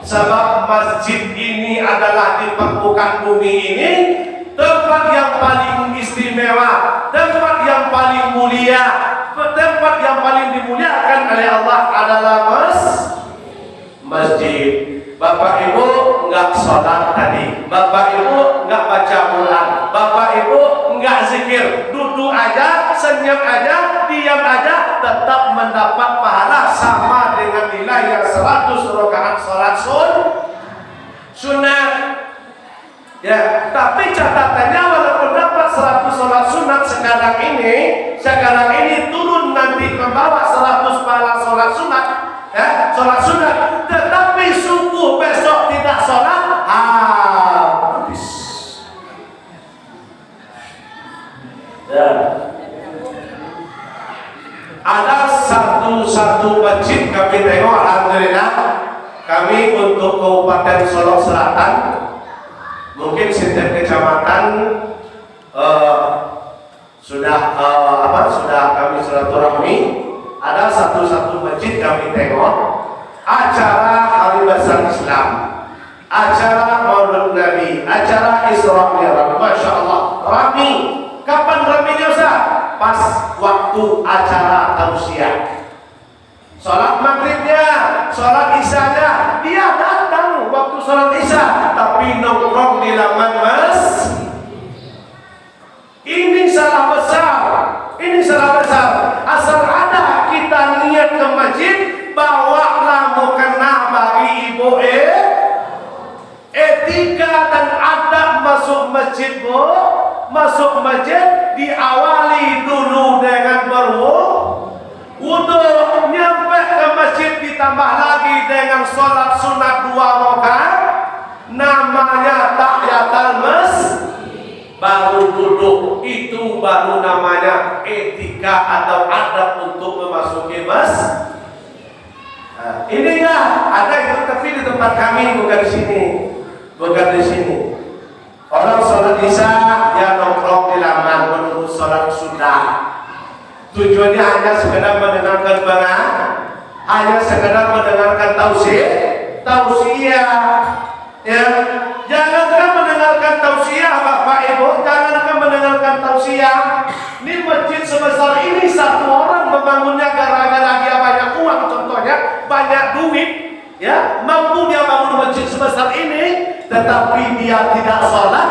Sebab masjid ini adalah di permukaan bumi ini tempat yang paling istimewa, tempat yang paling mulia, tempat yang paling dimuliakan oleh Allah adalah masjid. Bapak Ibu enggak sholat tadi, Bapak Ibu enggak baca Quran, Bapak Ibu enggak zikir, duduk aja, senyum aja, diam aja, tetap mendapat pahala sama dengan nilai yang 100 rakaat sholat sunat. Ya, tapi catatannya walaupun dapat 100 sholat sunat sekarang ini turun nanti membawa 100 pahala sholat sunat, ya, sholat sunat, tetapi subuh besok tidak sholat, habis. Ya. Ada satu masjid kami tengok, alhamdulillah, kami untuk Kabupaten Solok Selatan, mungkin setiap kecamatan sudah kami silaturahmi. Ada satu masjid kami tengok acara Hari Besar Islam, acara Maulid Nabi, acara Isra Mi'raj, Masya Allah, rami. Kapan raminya Ustaz? Pas waktu acara tausiah, sholat maghribnya, sholat isyanya, dia datang waktu sholat isya, tapi nongkrong di laman ini salah besar. Ini salah besar. Asal ada kita niat ke masjid, bawalah mukena bagi ibu etika dan adab masuk masjid, Bu. Masuk masjid diawali dulu dengan berwudu, nyampe ke masjid ditambah lagi dengan sholat sunat 2 rakaat, namanya tahiyatul masjid, baru duduk. Itu baru namanya etika atau adab untuk memasuki masjid. Nah, ini ya ada itu, tapi di tempat kami, bukan di sini, bukan di sini. Orang sholat isya dia nongkrong di laman menunggu sholat sunnah. Tujuannya hanya sekedar mendengarkan barat, hanya sekedar mendengarkan tausiah. Ya, jangankan mendengarkan tausiah, Bapak Ibu, jangankan mendengarkan tausiah. Ini masjid sebesar ini, satu orang membangunnya gara-gara dia banyak uang, contohnya banyak duit, ya, mampu dia bangun masjid sebesar ini, tetapi dia tidak sholat,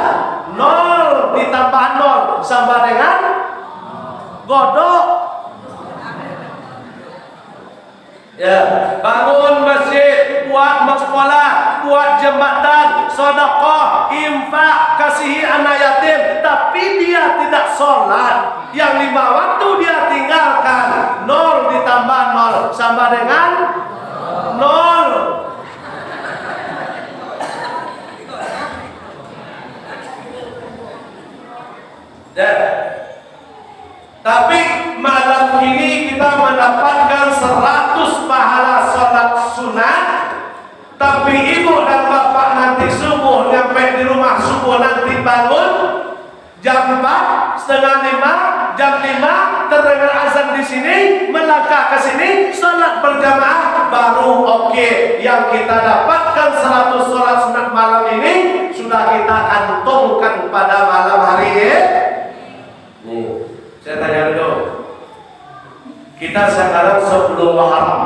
0 ditambah 0 sama dengan godok. Ya, bangun masjid, buat sekolah, buat jembatan, sedekah, infak, kasihi anak yatim, tapi dia tidak sholat. Yang 5 waktu dia tinggalkan, 0 ditambah 0 sama dengan 0. Dan tapi malam ini kita mendapatkan 100 pahala sholat sunat. Tapi ibu dan bapak nanti subuh nyampe di rumah, subuh nanti bangun jam 4, setengah 5, jam 5 terdengar azan di sini, melangkah ke sini, sholat berjamaah, baru oke. Yang kita dapatkan 100 sholat sunat malam ini sudah kita kantongkan pada malam hari ini. Nih, saya tanya dulu. Kita sekarang sebelum Muharram,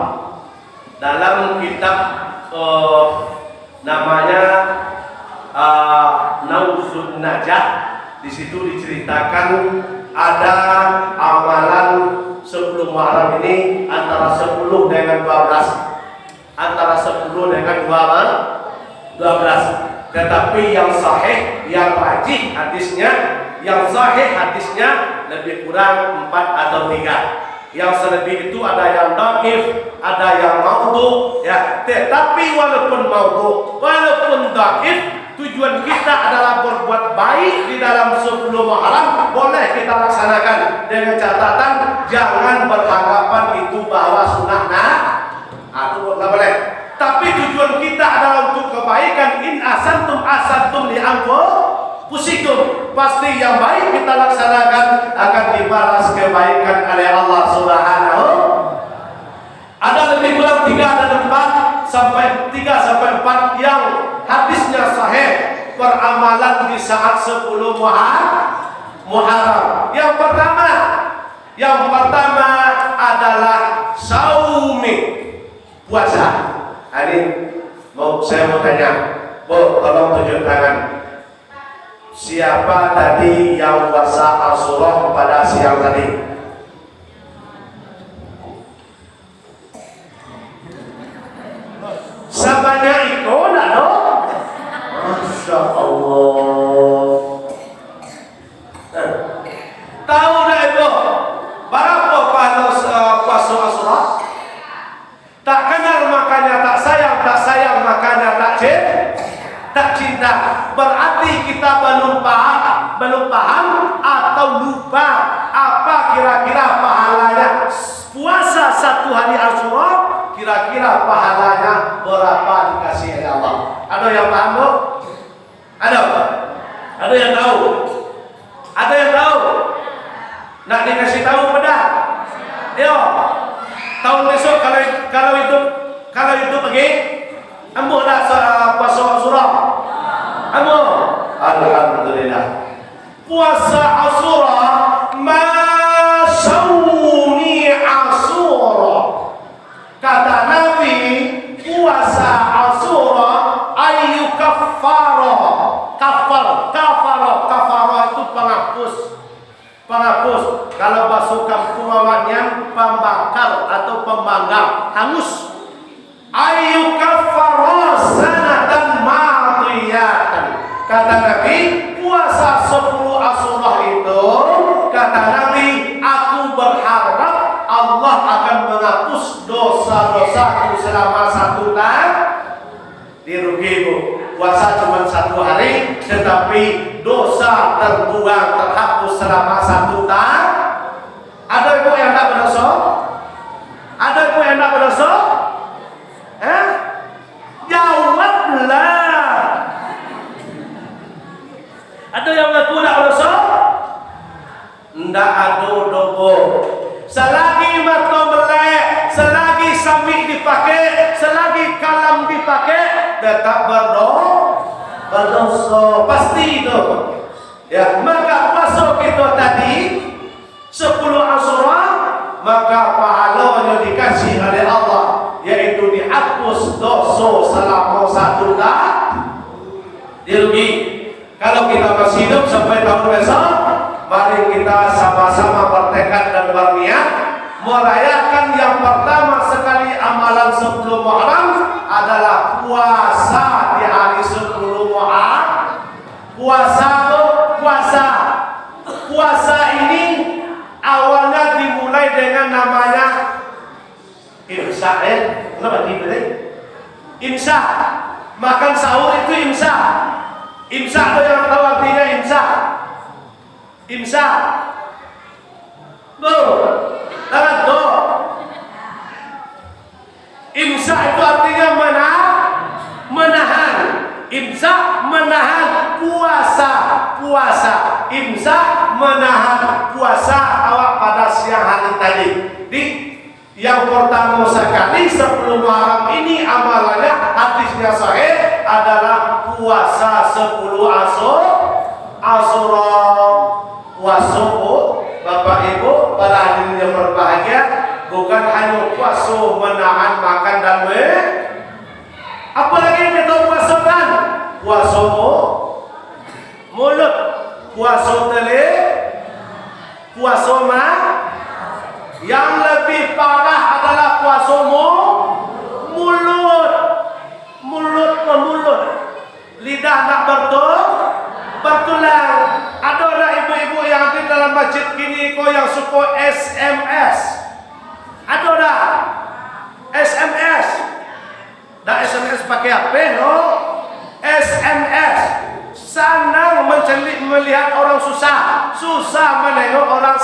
dalam kitab namanya Nauzun Najah, di situ diceritakan ada amalan sebelum Muharram ini antara 10 dengan 12, antara 10 dengan 12. Tetapi yang sahih, yang rajih hadisnya, yang sahih hadisnya lebih kurang 4 atau 3. Yang selebih itu ada yang dhaif, ada yang maudhu, ya. Tetapi walaupun maudhu, walaupun dhaif, tujuan kita adalah berbuat baik di dalam 10 Muharram, boleh kita laksanakan dengan catatan jangan beranggapan itu bahwa sunnah itu nggak boleh. Tapi tujuan kita adalah untuk kebaikan. In asantum li anfusikum, pasti yang baik kita laksanakan akan dibalas kebaikan oleh Allah Subhanahu. Ada lebih kurang 3 dan 4 sampai 4 peramalan di saat 10 Muharram. Yang pertama adalah saumi, puasa. Hari saya mau tanya, Bu, tolong tunjuk tangan. Siapa tadi yang puasa Asyura pada siang tadi? Sebanyak itu enggak no? Masya Allah. Tahu dah ibu berapa pahala puasa Asyura? Tak kenal makanya tak sayang makanya tak cinta. Berarti kita belum paham atau lupa apa kira-kira pahalanya puasa satu hari Asyura, kira-kira pahalanya berapa dikasih oleh Allah. Ada yang paham bu? Ada yang tahu? Ada yang tahu? Nak dikasih tahu pada? Yo, tahun besok kalau itu pergi, ambo nak puasa Asyura. Ambo, alhamdulillah. Puasa Asyura, masaumi Asyura. Kata Nabi, puasa Asyura ayu kafara. Kafara itu penghapus. Kalau bahasa kampung awaknya pembakar atau pembanggang, hangus. Ayu kafara sanatan madiyatan. Kata Nabi, puasa 10 Asyura itu, kata Nabi, aku berharap Allah akan menghapus dosa-dosaku selama 1 tahun. Dirugi bu, puasa cuma 1 hari, tetapi dosa terbuang, terhapus selama 1 tahun. Ada ibu yang tak berdosa? Ada ibu yang tak berdosa? Jawablah. Ada yang mengaku tak berdosa? Ndak ada dobo. Selagi mata melek, selagi samik dipakai, selagi kalam dipakai, tetap berdosa. Pasti itu. Ya, maka puasa kita tadi 10 Asyura, maka pahalanya dikasih oleh Allah, yaitu dihapus dosa selama 1 tahun. Dirugi. Kalau kita masih hidup sampai tahun besok, mari kita sama-sama bertekad dan berniat merayakan yang pertama sekali amalan sebelum Muharram adalah puasa di hari 10 Muharram. Puasa ini awalnya dimulai dengan namanya imsak. Kenapa dimulai? Imsak. Makan sahur itu imsak. Imsak itu yang tahu artinya imsak. Imsak. Tangan do. Imsak itu artinya menahan. Imsak menahan puasa. Imsak menahan puasa awak pada siang hari tadi. Yang pertama sekali sebelum Muharram ini amalannya hadisnya sahih adalah puasa 10 Asyura. Puasa Bapak Ibu para hadirin yang berbahagia, bukan hanya puasa menahan makan dan apalagi yang kita puasakan? Puasa mulut, puasa telinga, puasa yang lebih parah adalah puasa mulut ke mulut, lidah nak bertulang. Ada orang ibu-ibu yang di dalam masjid kini yang suka SMS. Ada dah SMS. Dah SMS pakai HP no? SMS. Senang melihat orang susah menengok orang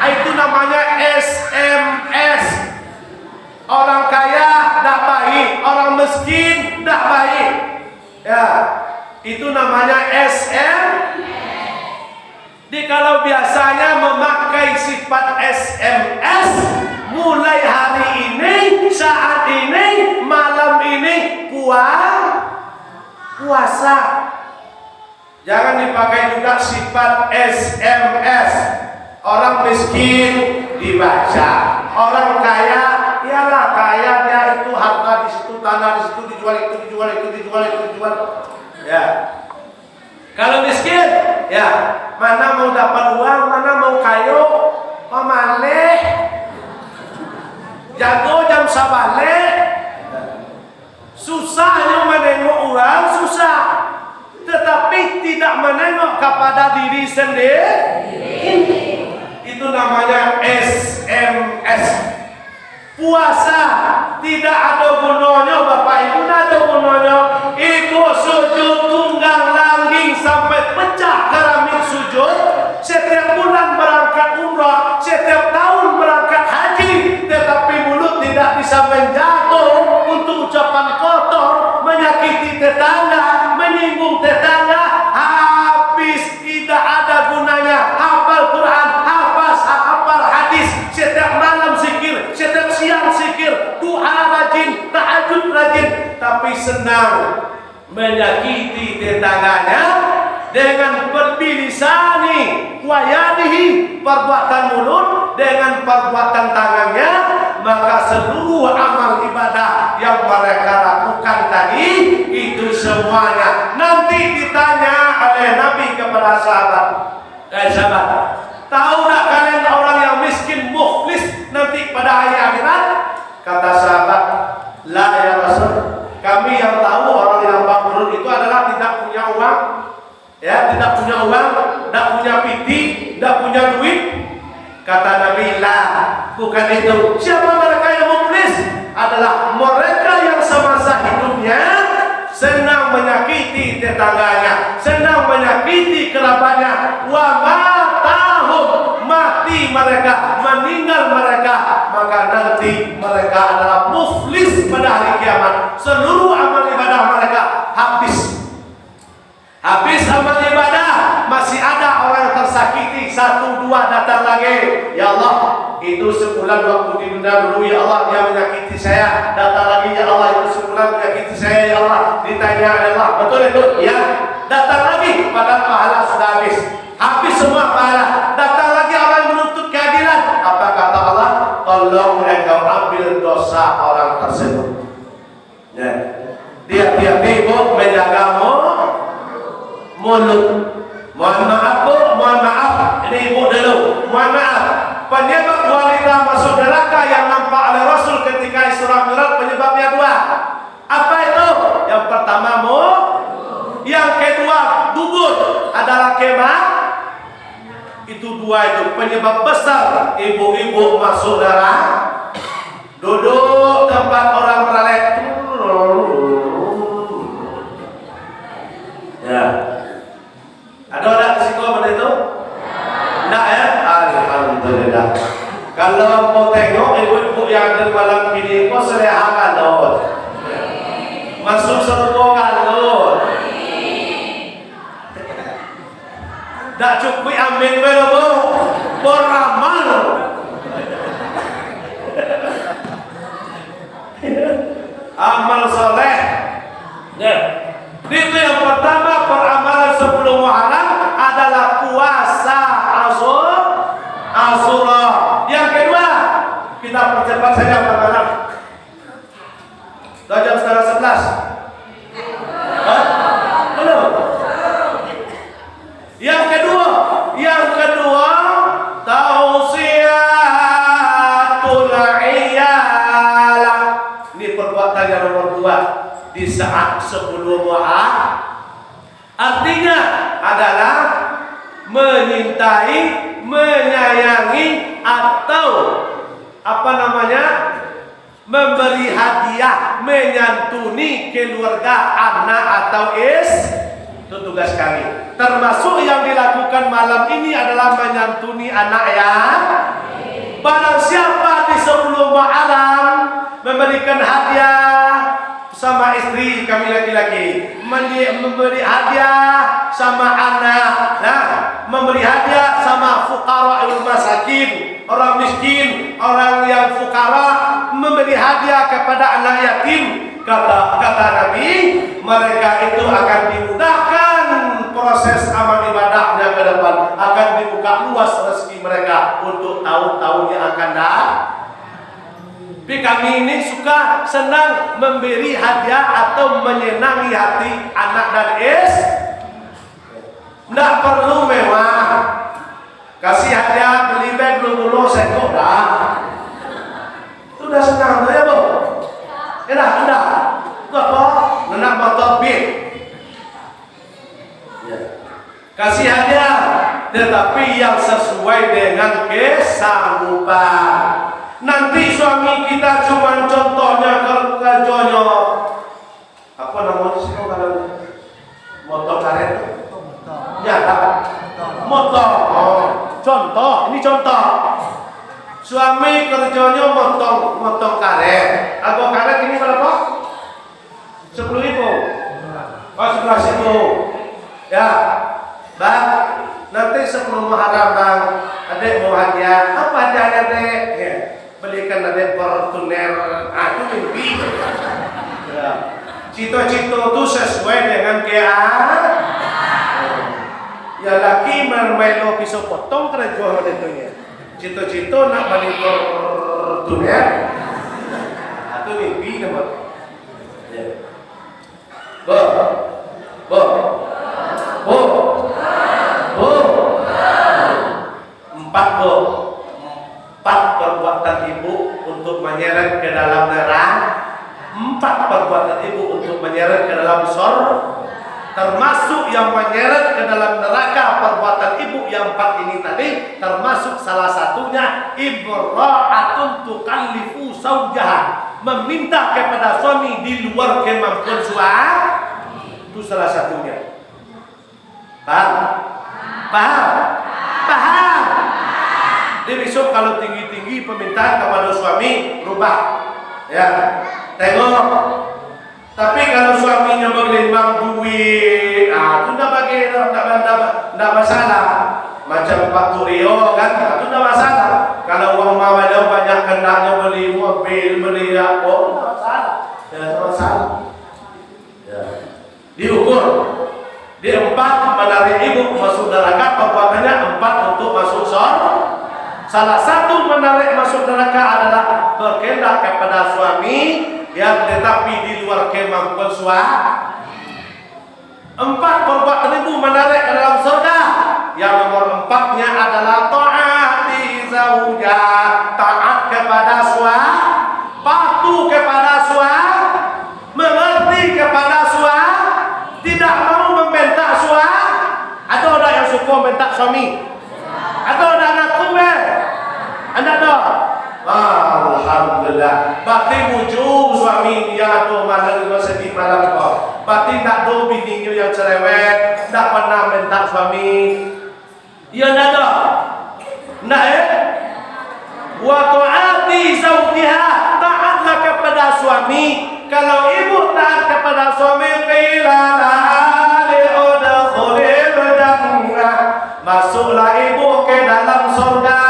itu namanya SMS. Orang kaya dah baik, orang miskin dah baik. Ya, itu namanya SMS. Kalau biasanya memakai sifat SMS, mulai hari ini, saat ini, malam ini puasa. Jangan dipakai juga sifat SMS. Orang miskin dibaca, orang kaya ialah kaya, dia itu harta di situ, tanah di situ, dijual itu, dijual itu, dijual itu, dijual. Ya. Kalau miskin, ya mana mau dapat uang, mana mau kayu, pamaleh, jago jam sabale, susahnya menengok orang susah, tetapi tidak menengok kepada diri sendiri. Itu namanya SMS. Puasa tidak ada gunanya, Bapak Ibu, tidak ada gunanya. Ikut sujud tunggang langging sampai pecah keramik sujud. Setiap bulan berangkat umrah, setiap tahun berangkat haji, tetapi mulut tidak bisa menjaga untuk ucapan kotor, menyakiti tetangga, menyinggung tetangga. Habis tidak ada gunanya. Hafal Quran, hafal hadis, setiap malam zikir, setiap siang zikir, doa rajin, tahajud rajin, tapi senang menyakiti tetangganya dengan berbilisani wayadihi, perbuatan mulut dengan perbuatan tangannya, maka seluruh amal ibadah yang mereka lakukan tadi itu semuanya nanti ditanya oleh Nabi kepada sahabat. Sahabat, tahu tak kalian orang yang miskin muflis nanti pada hari akhirat? Kata sahabat, la ya Rasul, kami yang tahu orang yang bangkrut itu adalah tidak punya uang, ya, tidak punya uang, tidak punya piti, tidak punya duit. Kata Nabi, lah, bukan itu. Siapa mereka yang muflis? Adalah mereka yang semasa hidupnya senang menyakiti tetangganya, senang menyakiti kerabatnya. Wa matahum, mati mereka, meninggal mereka, maka nanti mereka adalah muflis pada hari kiamat. Seluruh amal ibadah mereka habis. Habis amal ibadah, masih ada orang yang tersakiti, satu dua datang lagi. Ya Allah, itu sebulan waktu di dunia dulu, ya Allah dia menyakiti saya. Datang lagi, ya Allah, itu sebulan menyakiti saya, ya Allah. Ditanya, ya Allah, betul itu? Ya. Datang lagi, padahal pahala sudah habis. Habis semua pahala. Datang lagi orang yang menuntut keadilan. Apa kata Allah? Tolong engkau ambil dosa orang tersebut. Ya. Dia ibu menjagamu mulut. Mohon maaf Bu, mohon maaf. Ini ibu dulu. Mohon maaf. Penyebab wanita masuk neraka yang nampak oleh Rasul ketika Isra Mi'raj penyebabnya dua. Apa itu? Yang pertama yang kedua dubur adalah kemah. Itu dua itu penyebab besar ibu-ibu masuk neraka. Duduk tempat orang beralek. Ya. Ada risiko pada itu? Enggak ya? Alhamdulillah. Kalau mau tengok ibu-ibu yang ada malam ini, kok seleha kalot. Masuk surga kalot. Tak cukup amin berobo, beramal. Amal soleh. Ya. Itu yang pertama, peramalan sebelum Muharram adalah puasa Asyura. Yang kedua, kita percepat saja peramalan. Jam 10:30. Belum. Yang kedua, tausiyatul iyalah. Ini perbuatan yang nomor 2 di saat sebelum Muharram. Artinya adalah menyintai, menyayangi atau memberi hadiah, menyantuni keluarga, anak atau itu tugas kami. Termasuk yang dilakukan malam ini adalah menyantuni anak ya. Barang siapa di sebelum Muharram memberikan hadiah sama istri kami laki-laki, memberi hadiah sama anak, memberi hadiah sama fuqara masakin, orang miskin, orang yang fuqara, memberi hadiah kepada anak yatim. Kata Nabi, mereka itu akan dimudahkan proses amal ibadahnya ke depan, akan dibuka luas rezeki mereka untuk tahun-tahun yang akan datang. Tapi kami ini suka senang memberi hadiah atau menyenangi hati anak dan Nggak perlu mewah. Kasih hadiah beli bag dulu sekok dah. Sudah senang tuh ya bu. Enak. Itu apa? Nenak motor beat. Kasih hadiah, tetapi yang sesuai dengan kesanggupan. Nanti suami kita cuma contohnya kerjanya apa namanya sih kalau motor karet? Ya tak? Motor. Oh, contoh. Ini contoh. Suami kerjanya motong karet. Harga karet ini berapa? 10.000. Oh, 11.000. Ya, bang. Nanti sebelum Muharram bang, adek mau hadiah. Apa hadiahnya adek? Ya, belikan adek Fortuner. Itu mimpi. Ya. Cito-cito itu sesuai dengan ya laki mermelo pisau potong kerja tentunya. Cito-cito nak balik Fortuner. Itu mimpi nama. Ya. Bo. Empat perbuatan ibu untuk menyeret ke dalam neraka. 4 perbuatan ibu untuk menyeret ke dalam surga. Termasuk yang menyeret ke dalam neraka perbuatan ibu yang 4 ini tadi, termasuk salah satunya ibra'atun tukallifu zawjaha, meminta kepada suami di luar kemampuan suami. Itu salah satunya. Paham? Dia besok kalau tinggi-tinggi permintaan kepada suami, rubah. Ya, tengok. Tapi kalau suaminya berlimbang duit, itu tidak masalah. Macam Pak Turio kan, itu tidak masalah. Kalau uang mama dia banyak kendaknya beli mobil, beli apa, tidak masalah. Tidak masalah. Ya. Diukur. Di 4 menarik ibu masuk neraka, perbuatannya 4 untuk masuk surga. Salah satu menarik masuk neraka adalah berkehendak kepada suami yang tetapi di luar kemampuan suami. 4 perbuatan ibu menarik ke dalam surga. Yang nomor 4-nya adalah taati zauja, taat kepada suami, patuh kepada suami, mengerti kepada suami, tidak mau membentak suami. Ada orang yang suka membentak suami? Ada orang anak kue? Anda ada? Alhamdulillah. Berarti wujud suami yang ada malam sedih malam kau. Berarti tak ada bininya yang cerewet, tak pernah bentak suami. Ya tak ada. Nak wa taati zawjiha, taatlah kepada suami. Kalau ibu taat kepada suami, qila laha li'udkhulil jannah, masuklah ibu ke dalam surga.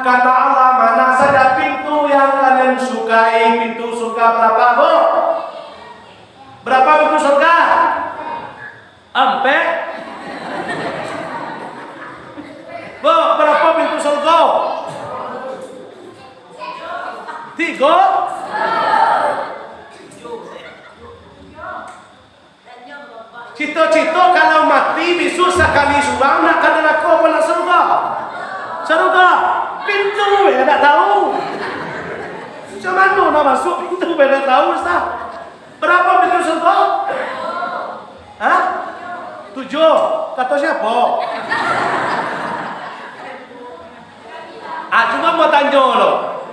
Kata Allah, mana saja pintu yang kalian sukai. Pintu surga berapa bu? Berapa pintu surga? 4. Bu, berapa pintu surga? 3. Cito-cito kalau mati besok sekali surang nak ke neraka apa nak surga? Surga. Pintu ya tak tahu. Macam mana nak masuk pintu ya tak tahu Ustaz? Berapa pintu surga? 7. Kata siapa? Cuma mau tanya lo.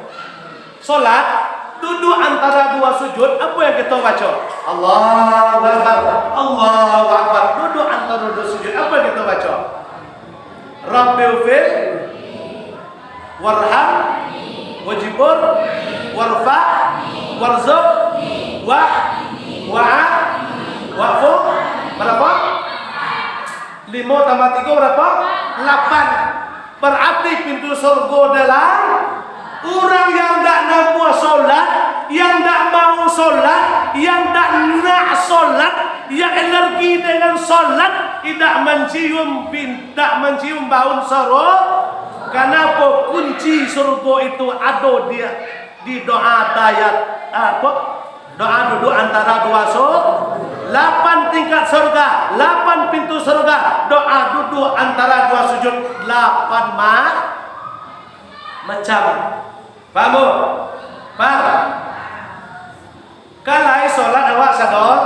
Solat duduk antara 2 sujud, apa yang kita baca? Allahu Akbar. Allahu Akbar. Duduk antara 2 sujud, apa yang kita baca? Rabbighfir warham wajibur warfa warzuq wa'fu. Berapa? 5 tambah 3 berapa? 8. Berarti pintu surga adalah orang yang tak mau solat, yang tak mau solat, yang tak nak solat, yang energi dengan solat, tidak mencium bau sorok. Kenapa kunci surga itu ada di doa tayat apa? Doa duduk antara dua surga. 8 tingkat surga, 8 pintu surga. Doa duduk antara dua sujud, 8 macam. Faham? Faham? Kalai solat awak sadar.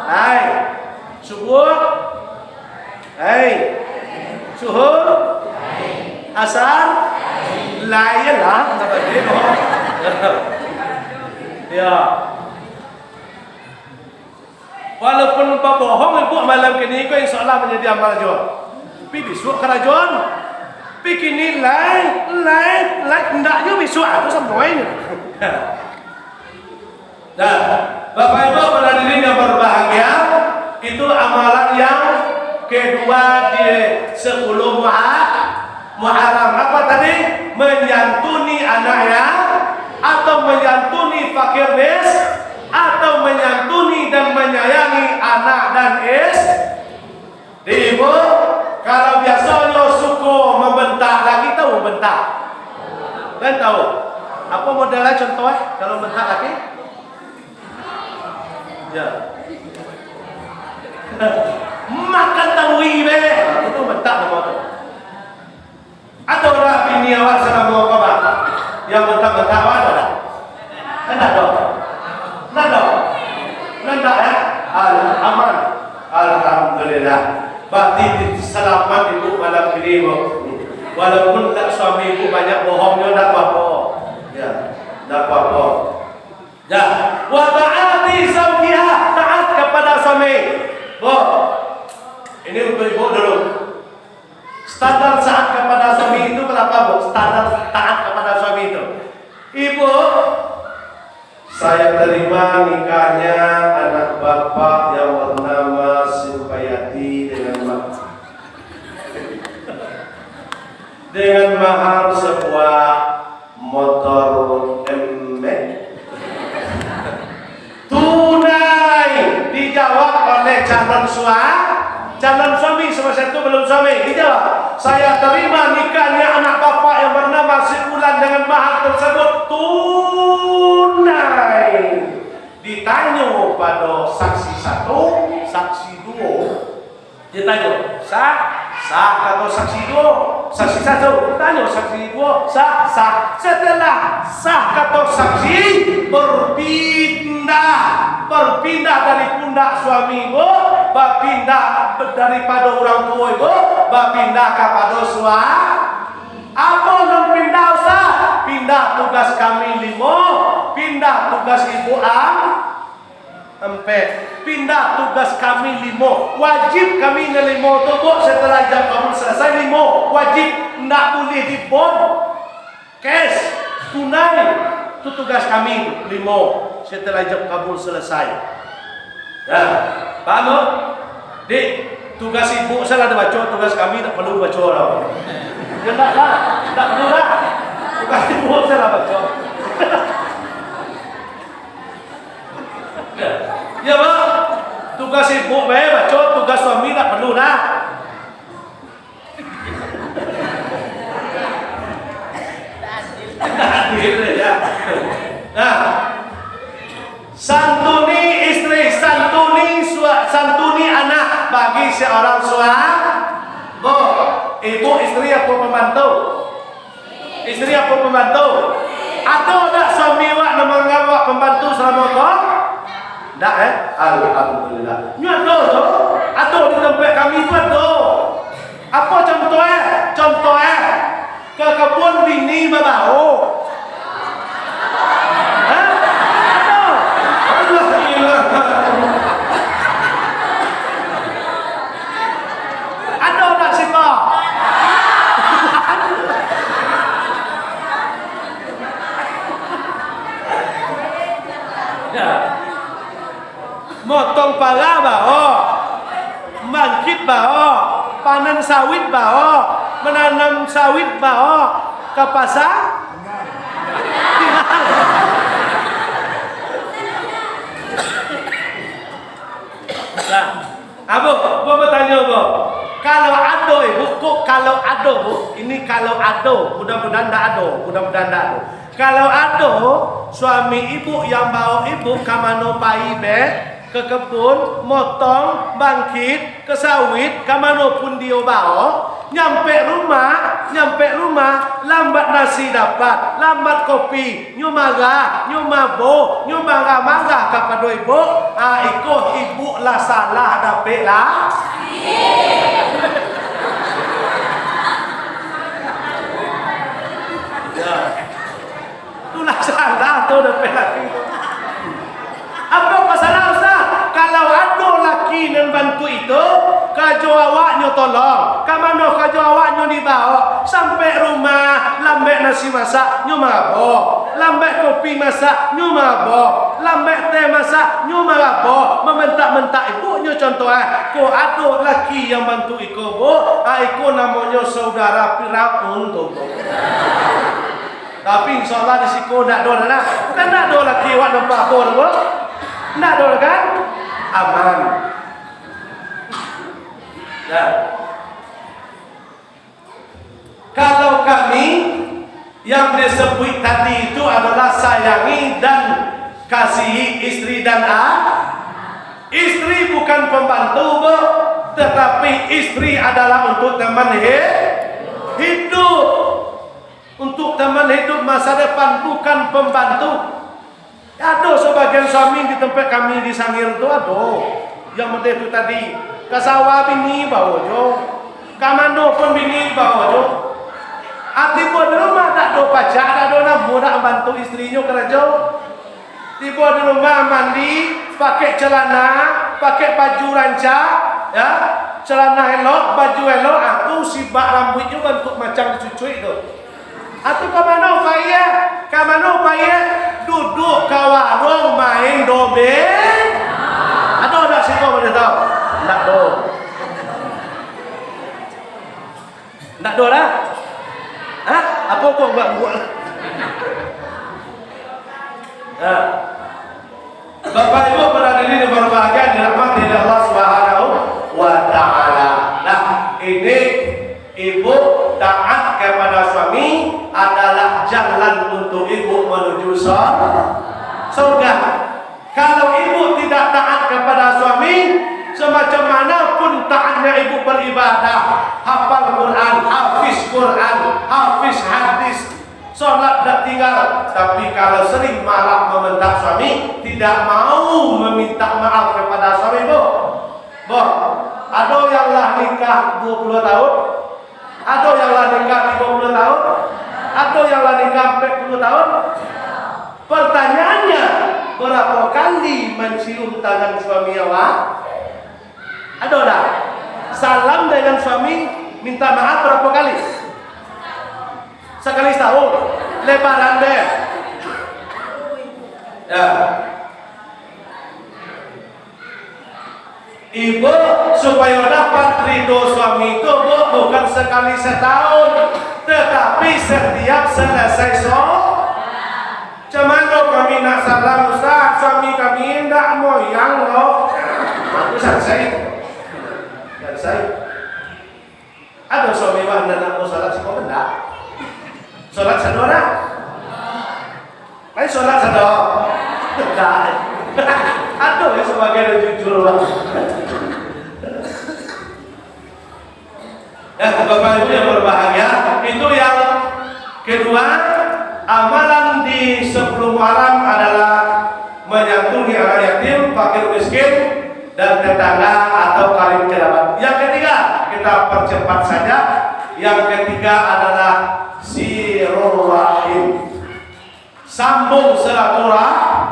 Hai. Subuh. Hai. Suhur. Asar. Lain lah. Ya. Walaupun bohong ibu malam kini kau insyaAllah menjadi amal jual. Tapi besok kerajaan. Tapi kini lain. Hendaknya besok itu semuanya. Nah, Bapak Ibu hadirin yang berbahagia, itu amalan yang kedua di 10 Muharram. Apa tadi? Menyantuni anaknya, atau menyantuni fakir miskin, atau menyantuni dan menyayangi anak dan ibu. Kalau biasanya suka membentak, laki tahu bentak? Kan tahu? Apa modelnya contohnya kalau bentak laki? Ya. Makan tahui be. Itu bentak nama tu. Atau orang bini awak sedang mau apa? Yang bentak-bentak awak ada? Kan ada. Nanda ya? Aman. Alhamdulillah. Berarti selamat ibu malam ini. Walaupun tak suami ibu banyak bohongnya, tak apa-apa. Ya, tak apa-apa. Ya, wa ta'ati zawjiha, taat kepada suami. Bu, ini untuk ibu dulu. Standar taat kepada suami itu berapa, Bu? Standar taat kepada suami itu. Ibu, saya terima nikahnya anak bapak yang bernama Sumpayati dengan mahar sebuah motor MX tunai. Dijawab oleh calon suami, semasa itu belum suami. Dijawab, saya terima nikahnya anak bapak yang bernama Sikulan dengan mahar tersebut tunai. Ditanya pada saksi 1, saksi 2. Ditanya, sah atau saksi 2? Saksi 1 ditanya, saksi 2 sah. Setelah sah kata saksi, berpindah dari pundak suami ibu, berpindah daripada orang tua ibu, berpindah kepada suami. Apa yang pindah usah? Pindah tugas kami 5, pindah tugas ibu 4, pindah tugas kami 5. Wajib kami 5 tu bu, setelah jam kamu selesai 5 wajib, tidak boleh dibon cash tunai. Itu tugas kami 5 setelah jam kabul selesai. Ya, paham? Dik, tugas ibu saya ada baca, tugas kami tak perlu baca lah. Ya tak perlu lah. Tugas ibu saya baca. Ya Pak, tugas ibu baca, tugas suami tak perlu lah. Nah, santuni istri, santuni anak bagi seorang suami. Bu, ibu istri apa pembantu? Istri apa pembantu? Atau tak suami awak menganggap awak pembantu selama kau? Tak Alhamdulillah. Nyata tu. Atau di tempat kami tu ada. Apa contohnya? Contohnya ke kebun bini babau. Ada tak siapa? Ya. Motong pala bao, bangkit bao, panen sawit bao, menanam sawit bao, ke pasar. Nah, Abu bertanya ado Bu, ini kalau ado, mudah-mudahan tidak ado, mudah-mudahan tidak ado. Kalau ado, suami ibu yang bawa ibu ke mano pai be, ke kebun, motong, bangkit, ke sawit, ke manapun dia bawa, nyampe rumah, lambat nasi dapat, lambat kopi, nyumaga, nyumabo, nyumaga-maga kepada ibu, ikut ibu lah salah dapet lah. Ya. Itulah salah tu dapet laki. Apa masalah Ustaz? Kalau ada laki dan bantu itu, kajo awaknya tolong. Kamano kajo awaknya dibawa sampai rumah, lambat nasi masak, nyumabo. Lambat kopi masak, nyumabo. Lambat teh masak, nyumabo. Mementak-mentak ibunya contohnya. Ko ada laki yang bantu iko Bu, iko namanya saudara Firaun tu. Tapi insyaallah di siku nak do lah. Bukan nak do laki awak nampak apa tu. Nak do kan? Aman. Ya. Kalau kami yang disebut tadi itu adalah sayangi dan kasihi istri dan istri bukan pembantu Bu, tetapi istri adalah untuk teman hidup. Untuk teman hidup masa depan, bukan pembantu. Ada sebagian suami di tempat kami di Sangir itu ada yang penting itu tadi kasawa bini bawa jo, kamando pun bini bawa jo. Tiba di rumah tak ada pacar, tak ada namu nak bantu istrinya kerja. Tiba di rumah mandi, pakai celana, pakai baju rancak, ya, celana elok, baju elok, aku sibak rambutnya bentuk macam dicucuk itu. Atau kamano paya duduk ke warung main dobe. Ada tak situ boleh tahu? Tak do. Tak do lah. Hah? Apa kau buat? Bapak Ibu berhadirin yang berbahagia dirahmati Allah Subhanahu wa taala. Nah, ini ibu taat kepada suami adalah jalan untuk ibu menuju surga. Kalau ibu tidak taat kepada suami, semacam mana pun taatnya ibu beribadah, hafal Quran, hafiz hadis, sholat tak tinggal. Tapi kalau sering marah membentak suami, tidak mau meminta maaf kepada suami Bu. Ada yang lah nikah 20 tahun, ada yang lah nikah 30 tahun, atau yang lah nikah 40 tahun. Pertanyaannya, berapa kali mencium tangan suami awak? Ada tak? Salam dengan suami, minta maaf berapa kali? Sekali setahun. Lebaran deh. Ya. Ibu supaya dapat ridho suami itu Bu, bukan sekali setahun, tetapi setiap selesai cuman lo kami nak salam Ustaz, suami kami tidak moyang loh. Aku selesai. Ada suami wah nak mau salat sih kok enggak? Salat sadora? Ayo salat sadora. Enggak. Aduh ya sebagai jujur banget. Ya Bapak Ibu yang berbahagia, itu yang kedua. Amalan di sebelum malam adalah menyantuni anak yatim, fakir miskin, dan tetangga atau karib kerabat. Yang ketiga, kita percepat saja. Yang ketiga adalah silaturahim. Sambung silaturahim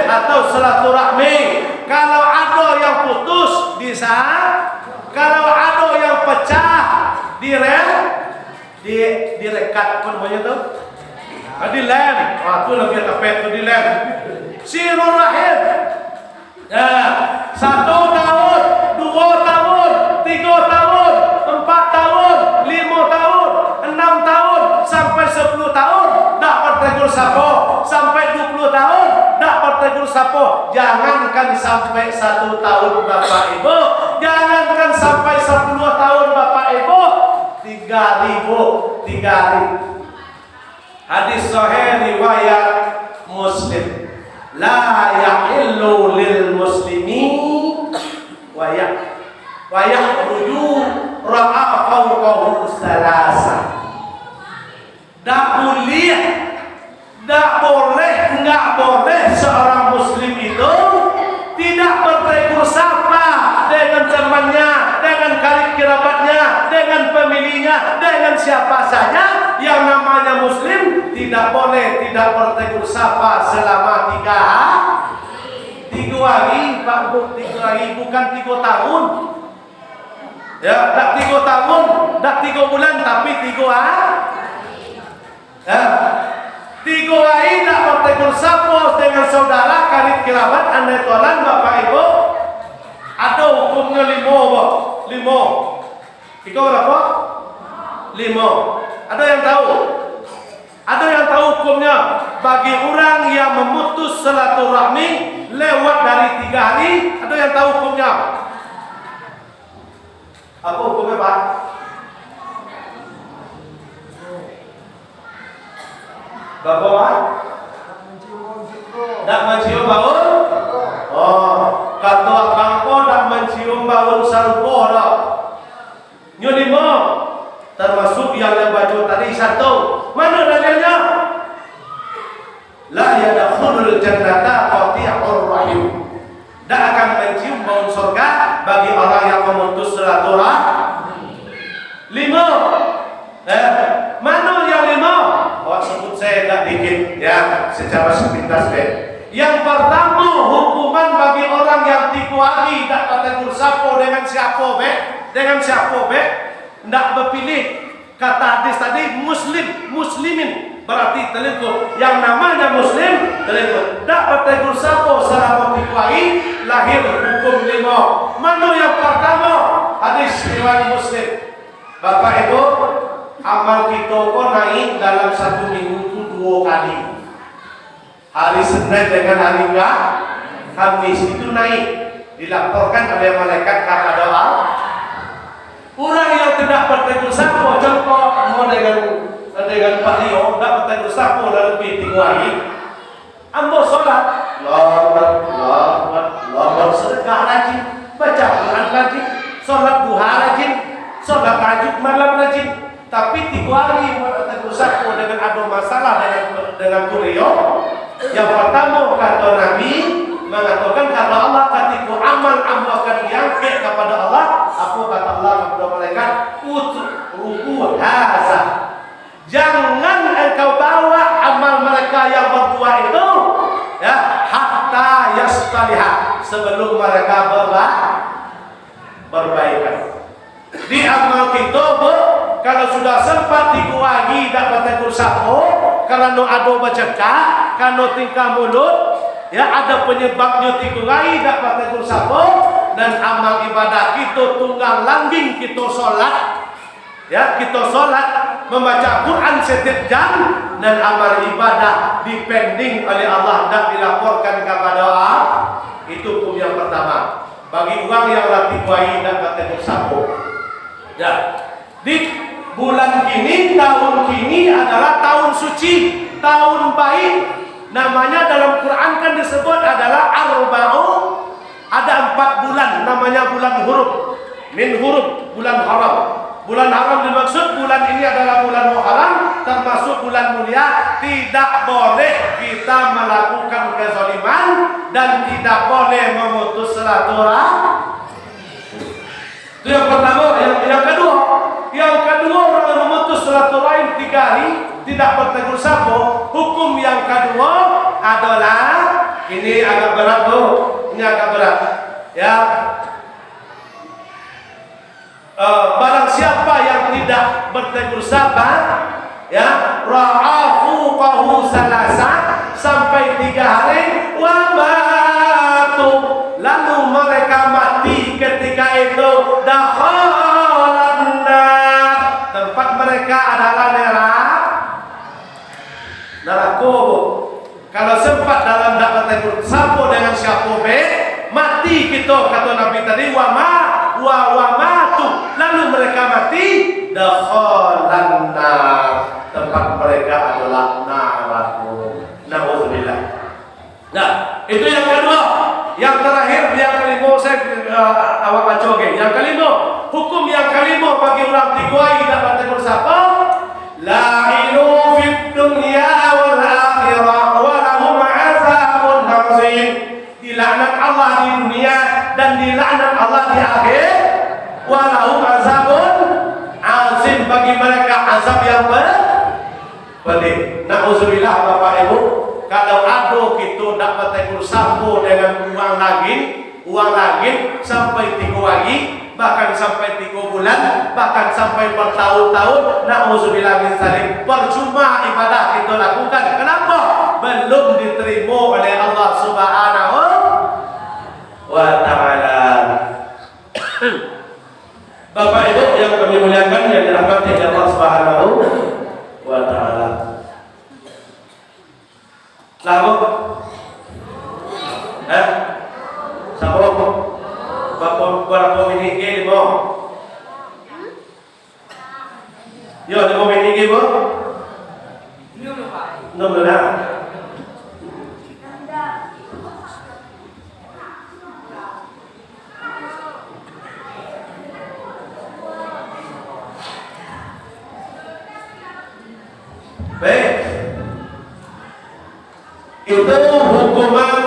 atau silaturahmi. Kalau ada yang putus bisa, kalau ada yang pecah direkat apa namanya tuh? Dilem. Itu lebih tepat tuh dilem. Silaturahim. Ya, 1 tahun, 2 tahun, 3 tahun, 4 tahun, 5 tahun, 6 tahun sampai 10 tahun dapat tegur sapo sampai 20 tahun dak bertegur sapo. Jangankan sampai 1 tahun Bapak Ibu, jangankan sampai 10 tahun Bapak Ibu, 3.000 hadis sahih riwayat Muslim. La yahillu lil muslimin wa yahruju ra'a fawqahu salasa. Enggak boleh seorang muslim itu tidak bertegur sapa dengan temannya, dengan karib kerabatnya, dengan pemilihnya, dengan siapa saja yang namanya muslim. Tidak boleh tidak bertegur sapa selama 3 hari Pak Bu, 3 hari bukan 3 tahun. Ya, tak 3 tahun, tak 3 bulan, tapi 3 hari. Ya, 3 hari tak bertegur sapa dengan saudara, karib kerabat, andai tolan Bapak Ibu. Ada hukumnya 5. 5. Iko berapa? 5. Ada yang tahu? Ada yang tahu hukumnya bagi orang yang memutus silaturahmi lewat dari 3 hari? Ada yang tahu hukumnya? Apa hukumnya Pak? Bapak? Tak mencium bau? Oh, kata abang ko tak mencium bau sarupo dah. Nyo 5. Termasuk yang dia baca tadi 1. Mana dalilnya? La yadkhulul jannata qati'ur rahim. Tak akan mencium bau surga bagi orang yang memutus silaturahmi. 5. Mana yang 5? Oh, sebut saya tak dikit ya, secara sepintas deh. Yang pertama, hukuman bagi orang yang 3 hari tak bertegur sapa dengan siapa be? Dengan siapa be? Ndak berpilih. Kata hadis tadi muslimin berarti telingkuh. Yang namanya muslim telingkuh. Tak bertegur sapa selama 3 hari, lahir hukum 5. Mana yang pertama? Hadis riwayat Muslim. Bapak Ibu, amal kita kok naik dalam 1 minggu itu 2 kali. Hari Senin dengan hari Kamis itu naik, dilaporkan oleh malaikat kepada Allah. Orang yang tidak bertegur sapa, contoh mau dengan Pak Leo, tidak bertegur sapa dalam lebih 3 hari. Ambo sholat, Allah sedekah rajin, baca Quran rajin, sholat duha rajin, sholat tahajud malam rajin. Tapi 3 hari bertegur sapa dengan ada masalah dengan beliau. Yang pertama kata Nabi mengatakan kata Allah ketika amal akan diangkat kepada Allah. Apa kata Allah kepada malaikat? Utruku haza. Jangan engkau bawa amal mereka yang berdua itu ya hatta yastaliha, sebelum mereka berbaikan. Di amal kita kalau sudah sempat 3 hari tak bertegur sapa, karena ada bercakap, karena tingkah mulut, ya ada penyebabnya 3 hari tak bertegur sapa, dan amal ibadah kita tunggang langging kita solat, ya kita solat membaca Quran setiap jam, dan amal ibadah dipending oleh Allah dan dilaporkan kepada Allah. Itu hukum yang pertama bagi orang yang latih bayi dan bertegur sapa. Ya, di bulan kini, tahun kini adalah tahun suci, tahun baik. Namanya dalam Quran kan disebut adalah arba'u. Ada 4 bulan, namanya bulan huruf. Min huruf, bulan haram. Bulan haram dimaksud bulan ini adalah bulan haram, termasuk bulan mulia. Tidak boleh kita melakukan kezaliman dan tidak boleh memutus silaturahmi. Itu yang pertama. Yang kedua orang yang memutus silaturahim 3 hari tidak bertegur sapa. Hukum yang kedua adalah ini agak berat tuh, ini agak berat. Ya, barang siapa yang tidak bertegur sapa, ya ra'afu qahu salasa, sampai 3 hari wa batu, lalu mereka mati ketika itu, dakhalan nar, tempat mereka adalah neraka. Kalau sempat dalam dakwah tegur sapo dengan siapa be, mati kita kata Nabi tadi wa matu. Lalu mereka mati, dakhalan nar. Tempat mereka adalah neraka. Nauzubillah. Nah, itu yang kedua. Yang terakhir, yang kelima saya awak baca okay. Yang kelima, hukum yang kelima bagi orang tiga dapat tegur siapa? La'inu fid dunya wal akhirah wa lahum 'adzabun 'adzim. Dilaknat Allah di dunia dan dilaknat Allah di akhir. Wa lahum 'adzabun 'adzim, bagi mereka azab yang pedih. Nauzubillah Bapak Ibu. Kalau ada kita dapat tegur sapo dengan uang lagi sampai 3 hari, bahkan sampai 3 bulan, bahkan sampai bertahun-tahun, na'udzubillah min dzalik, percuma ibadah kita lakukan. Kenapa? Belum diterima oleh Allah Subhanahu wa taala. Bapak Ibu yang kami muliakan, yang dirahmati Allah Subhanahu wa taala. Lalu siapa? Berapa minit ke lima? Yo, 5 minit ke bu? 6 dah. Baik. Itu hukuman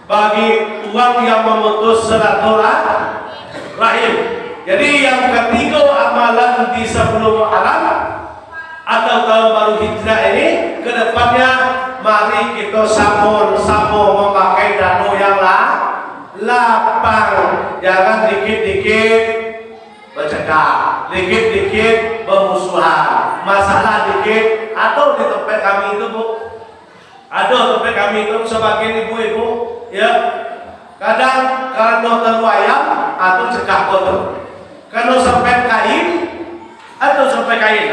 bagi uang yang memutus silaturahim. Jadi yang ketiga amalan di sebelum Muharram atau tahun baru Hijrah ini, kedepannya mari kita sama-sama memakai dana yang lapang. Jangan dikit-dikit bercakap, dikit-dikit bermusuhan, masalah dikit. Atau di tempat kami itu bu, ada tempat kami itu sebagian ibu-ibu ya, kadang karena terlalu ayam atau cekak kotor, kalau sampai kain atau sampai kain,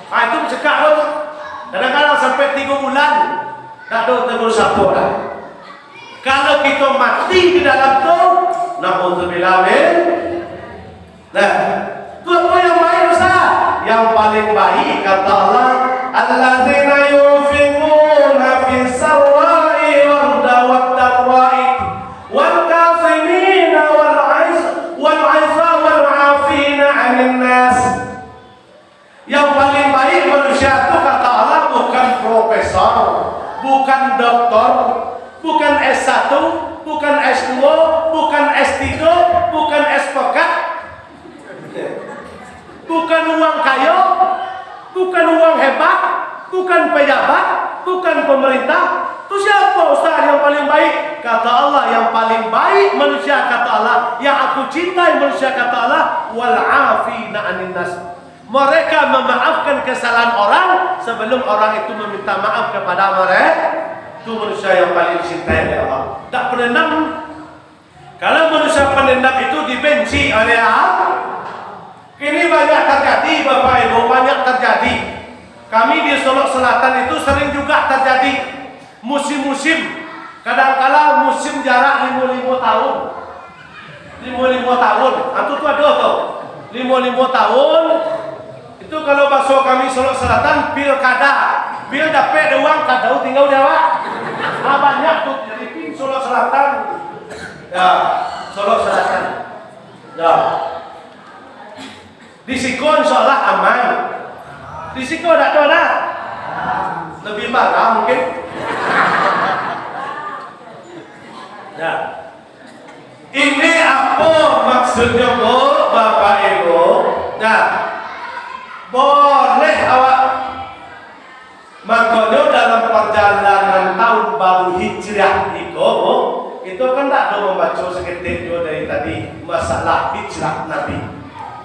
itu cekak kotor. Kadang-kadang sampai 3 bulan tak ada tegur sapo lah. Kalau kita mati di dalam tu, na'udzubillah min. Nah, itu apa yang baik Ustaz? Yang paling baik kata Allah, alladzina yunfiquna fis sarra'i wad dharra'i wal kazimina wal 'aiza wal 'afina 'anil nas. Yang paling baik manusia itu kata Allah bukan profesor, bukan doktor, bukan S1, bukan S2, bukan S3, bukan S-Pokat, bukan uang kaya, bukan uang hebat, bukan pejabat, bukan pemerintah. Itu siapa Ustaz yang paling baik? Kata Allah yang paling baik manusia, kata Allah yang aku cintai manusia, kata Allah wal 'afina 'anil nas. Mereka memaafkan kesalahan orang sebelum orang itu meminta maaf kepada mereka. Itu manusia yang paling dicintai oleh Allah. Tak penendam. Kalau manusia penendam itu dibenci oleh Allah. Ini banyak terjadi Bapak Ibu, banyak terjadi. Kami di Solok Selatan itu sering juga terjadi musim-musim. Kadang-kala musim jarak 55 tahun. 55 tahun. Itu tuh ada tuh. 55 tahun. Itu kalau bahasa kami Solok Selatan pilkada. Bil dapat uang kadau tinggal Jawa. Banyak tuh jadi tim Solok Selatan. Ya, Solok Selatan. Ya. Di Siko insyaallah aman. Di Siko tak ada. Lebih marah mungkin. Ya. Ini apa maksudnya Bu, Bapak Ibu? Nah, boleh awak makanya dalam perjalanan tahun baru Hijrah itu kan tak ada membaca seketik juga dari tadi masalah hijrah Nabi.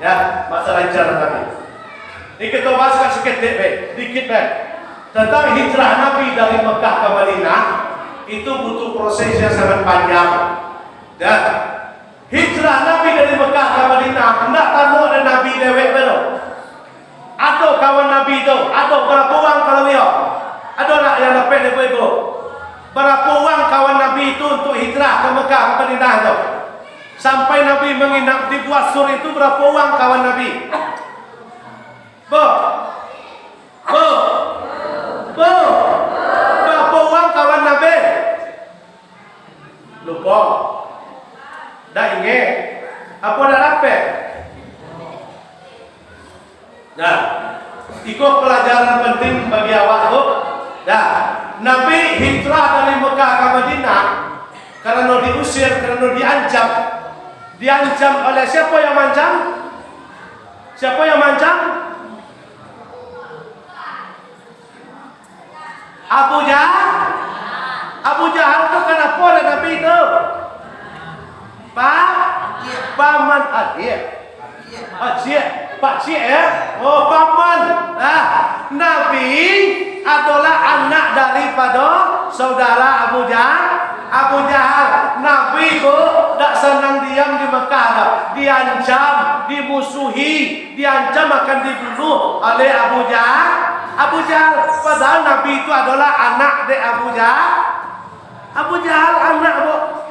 Ya, masalah hijrah Nabi. Ini kita bahaskan seketik dikit tentang hijrah Nabi dari Mekah ke Madinah. Itu butuh proses yang sangat panjang. Dan hijrah Nabi dari Mekah ke Madinah, hendak tahu ada Nabi dewek belum? Atau kawan Nabi itu, atau berapa orang kalau dia? Adalah yang dapat ibu-ibu. Berapa uang kawan Nabi itu untuk hijrah ke Mekah, ke Madinah itu? Sampai Nabi menginap di Gua Sur itu berapa uang kawan Nabi? Bu. Berapa uang kawan Nabi? Lupa. Dah ingat. Apa dah dapat? Nah, ikut pelajaran penting bagi awak tu. Dah, Nabi hijrah dari Mekah ke Madinah karena diusir, karena diancam. Diancam oleh siapa yang mancam? Siapa yang mancam? Abu Jahal. Abu Jahal tu kenapa ada Nabi itu? Paman adik. Pak Cik ya? Oh, paman. Nabi adalah anak daripada saudara Abu Jahal. Abu Jahal, Nabi itu tak senang diam di Mekah dah. Diancam, dimusuhi, diancam akan dibunuh oleh Abu Jahal. Abu Jahal, padahal Nabi itu adalah anak dari Abu Jahal. Abu Jahal anak bu.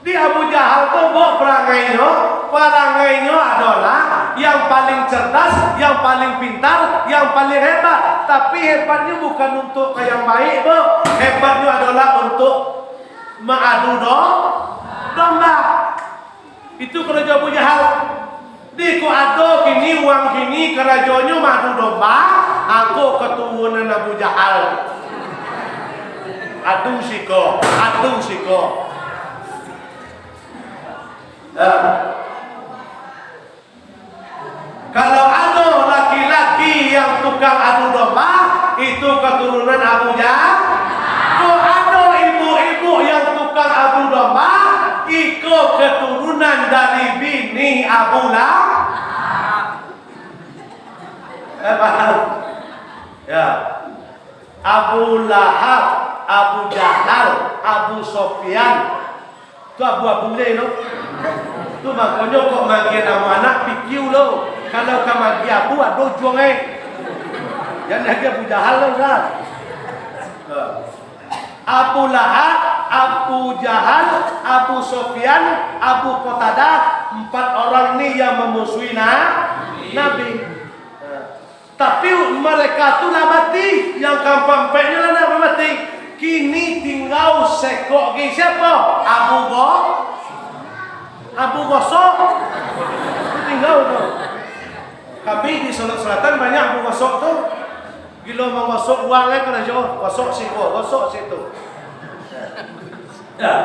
Di Abu Jahal tu bu perangainya adalah yang paling cerdas, yang paling pintar, yang paling hebat. Tapi hebatnya bukan untuk yang baik bu. Hebatnya adalah untuk mengadu domba. Itu kerja Abu Jahal. Di ku ado kini uang kini kerajanya madu domba. Aku keturunan Abu Jahal. Aduh siko. Kalau ada laki-laki yang tukang adu domba, itu keturunan Abu Jahal. Kalau ada ibu-ibu yang tukang adu domba, itu keturunan dari bini Abu Lahab. Ya. Abu Lahab, Abu Jahal, Abu Sofyan. Tu abu-abu le lo. Tu makanya kok magi nama anak pikir lo. Kalau kamu magi abu ado juang Jangan lagi Abu Jahal lo kan. Abu Lahab, Abu Jahal, Abu Sofyan, Abu Qatadah, 4 orang ni yang memusuhi Nabi. Tapi mereka tu lah mati. Yang kampang-kampangnya lah mati. Kini tinggal sekok ke siapa? Abu Gosok. Tinggal tu. Kami di Sulawesi Selatan banyak Abu Gosok tu. Gila menggosok uangnya kena jauh. Gosok situ. Ya.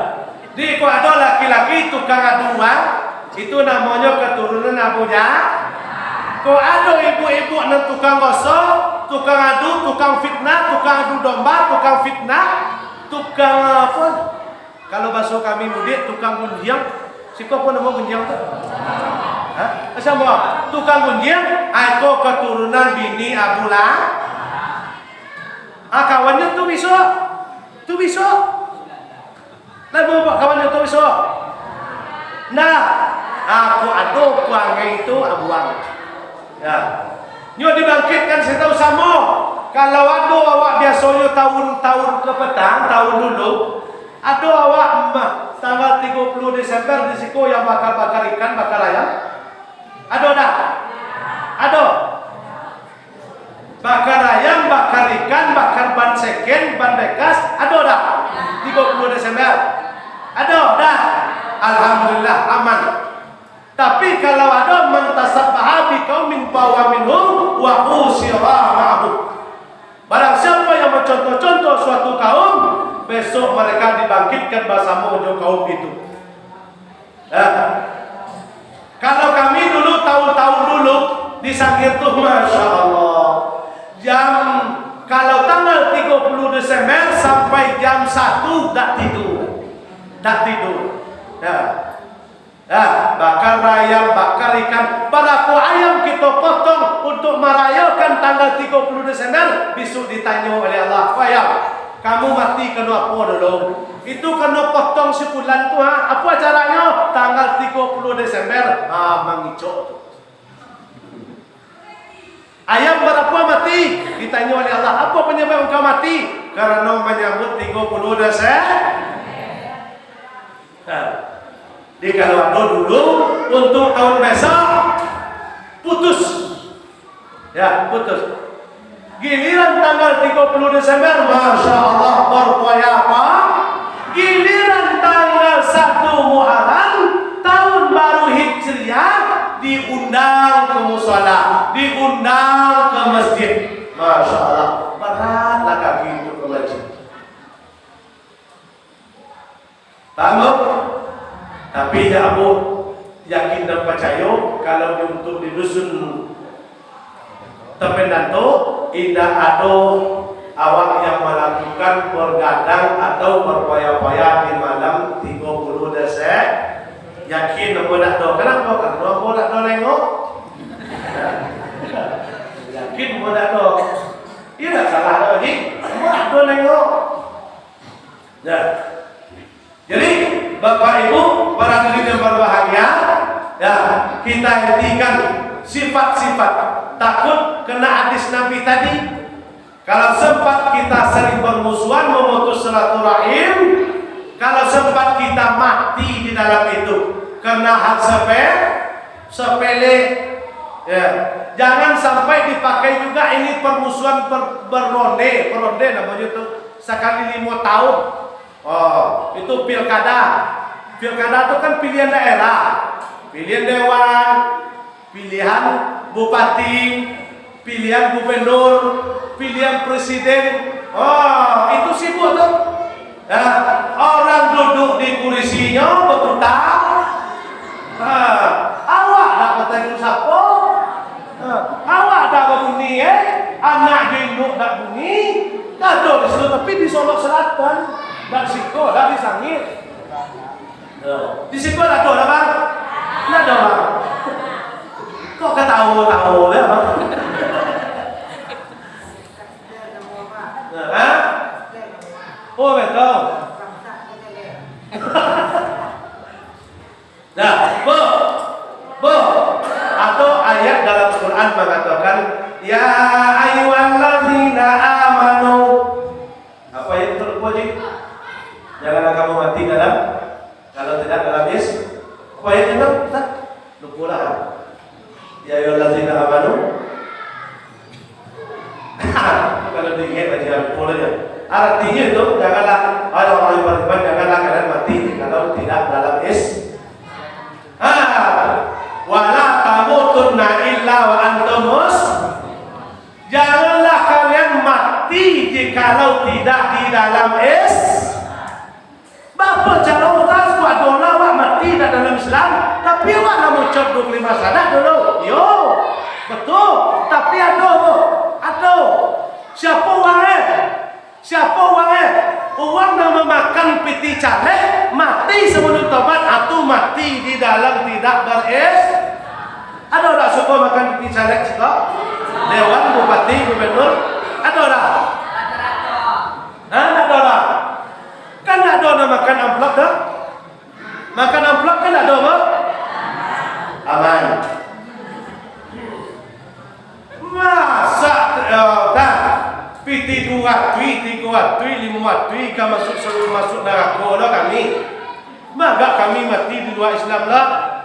Di kau ada laki-laki tukang adu uang. Itu namanya keturunan Abu Jahal. Kau ada ibu-ibu yang tukang gosok, tukang adu, tukang fitnah, tukang adu domba, tukang fitnah, tukang apa? Kalau bahasa kami mudik, tukang gunjiang. Siapa pun nama gunjiang tu? Sama tukang gunjiang, itu keturunan bini Abu Lahab. Kawannya tu bisa. Lalu kawannya tu bisa. Nah, aku ada kuangnya itu abuang. Ya. Nyo dibangkitkan saya tahu sama. Kalau ada awak biasanya tahun-tahun ke petang, tahun dulu, ada awak tanggal 30 Desember di situ yang bakar ikan, bakar ayam. Ada dah? Ada. Bakar ayam, bakar ikan, bakar ban seken, ban bekas, ada dah? 30 Desember. Ada dah. Alhamdulillah aman. Tapi kalau ada mentasabbaha biqaumin fahuwa minhum wa usira ma'hum. Barang siapa yang mencontoh-contoh suatu kaum, besok mereka dibangkitkan bersama dengan kaum itu. Kalau kami dulu tahun-tahun dulu di Sangir tuh Masya Allah. Kalau tanggal 30 Desember sampai jam 1 tak tidur. Bakar ayam, bakar ikan. Berapa ayam kita potong untuk merayakan tanggal 30 Desember? Besok ditanya oleh Allah, ayam, kamu mati kena apa dulu? Itu kena potong sebulan tu. Apa caranya? Tanggal 30 Desember mengicok. Ayam berapa mati? Ditanya oleh Allah, apa penyebab engkau mati? dulu untuk tahun besok putus. Ya, putus. Giliran tanggal 30 Desember, Masya Allah, berkuaya apa? Giliran tanggal 1 Muharram, tahun baru Hijriah, diundang ke musala, diundang ke masjid. Masya Allah, beratlah kaki untuk ke masjid. Tahu? Tapi ya Abu, yakin dan percaya kalau untuk di dusun Tependanto tidak ada awak yang melakukan bergadang atau berpoya-poya di malam 30 Desember. Yakin apa nak do? Kenapa? Karena apa nak do nengok? Yakin apa nak do? Ia tak salah lagi. Apa do nengok? Ya. Jadi Bapak Ibu, para hadirin yang berbahagia, ya, kita hentikan sifat-sifat takut kena hadis Nabi tadi. Kalau sempat kita sering bermusuhan, memutus silaturahim, kalau sempat kita mati di dalam itu karena hal sepele, ya, jangan sampai dipakai juga ini permusuhan beronde namanya itu sekali 5 tahun. Oh, itu pilkada. Pilkada itu kan pilihan daerah, pilihan dewan, pilihan bupati, pilihan gubernur, pilihan presiden. Oh, itu sibuk tuh. Ya, orang duduk di kursinya berputar. Awak dapat tanya siapa? Awak dapat bunyi, anak jenguk tak bunyi. Ada di situ, tapi di Solo Selatan, dak Siko, dak di Sangir. Di Siko ada bang? Nggak ada bang. Kok ketahu ya bang? Nah, oh betul. Nah, bu, atau ayat dalam Quran mengatakan, ya ayyuhalladzina amanu. Apa ayat itu wajib? Janganlah kamu mati dalam, kalau tidak dalam apa ayat itu? Lupa. Ya ayyuhalladzina amanu. Kalau diingat baca Al-Qur'an. Artinya itu janganlah orang yang beriman, janganlah kalian mati kalau tidak dalam wala tamutunna illa wa antum janganlah kalian mati jikalau tidak di dalam Bapak cara utas buat dola wak mati tidak dalam Islam, tapi wak namu cop 25 sana dulu. Yo, betul. Tapi ada. Siapa uangnya? Uang yang memakan piti caleg mati sebelum tobat atau mati di dalam tidak Ada orang suka makan piti caleg suka? Dewan, bupati, gubernur? Ada orang? Ada orang? Kan ada orang makan amplop dah? Makan amplop kan ada apa? Aman. Masa piti 2 tui, 3 tui, 5 tui kan masuk neraka lah kami. Maka kami mati di luar Islam lah.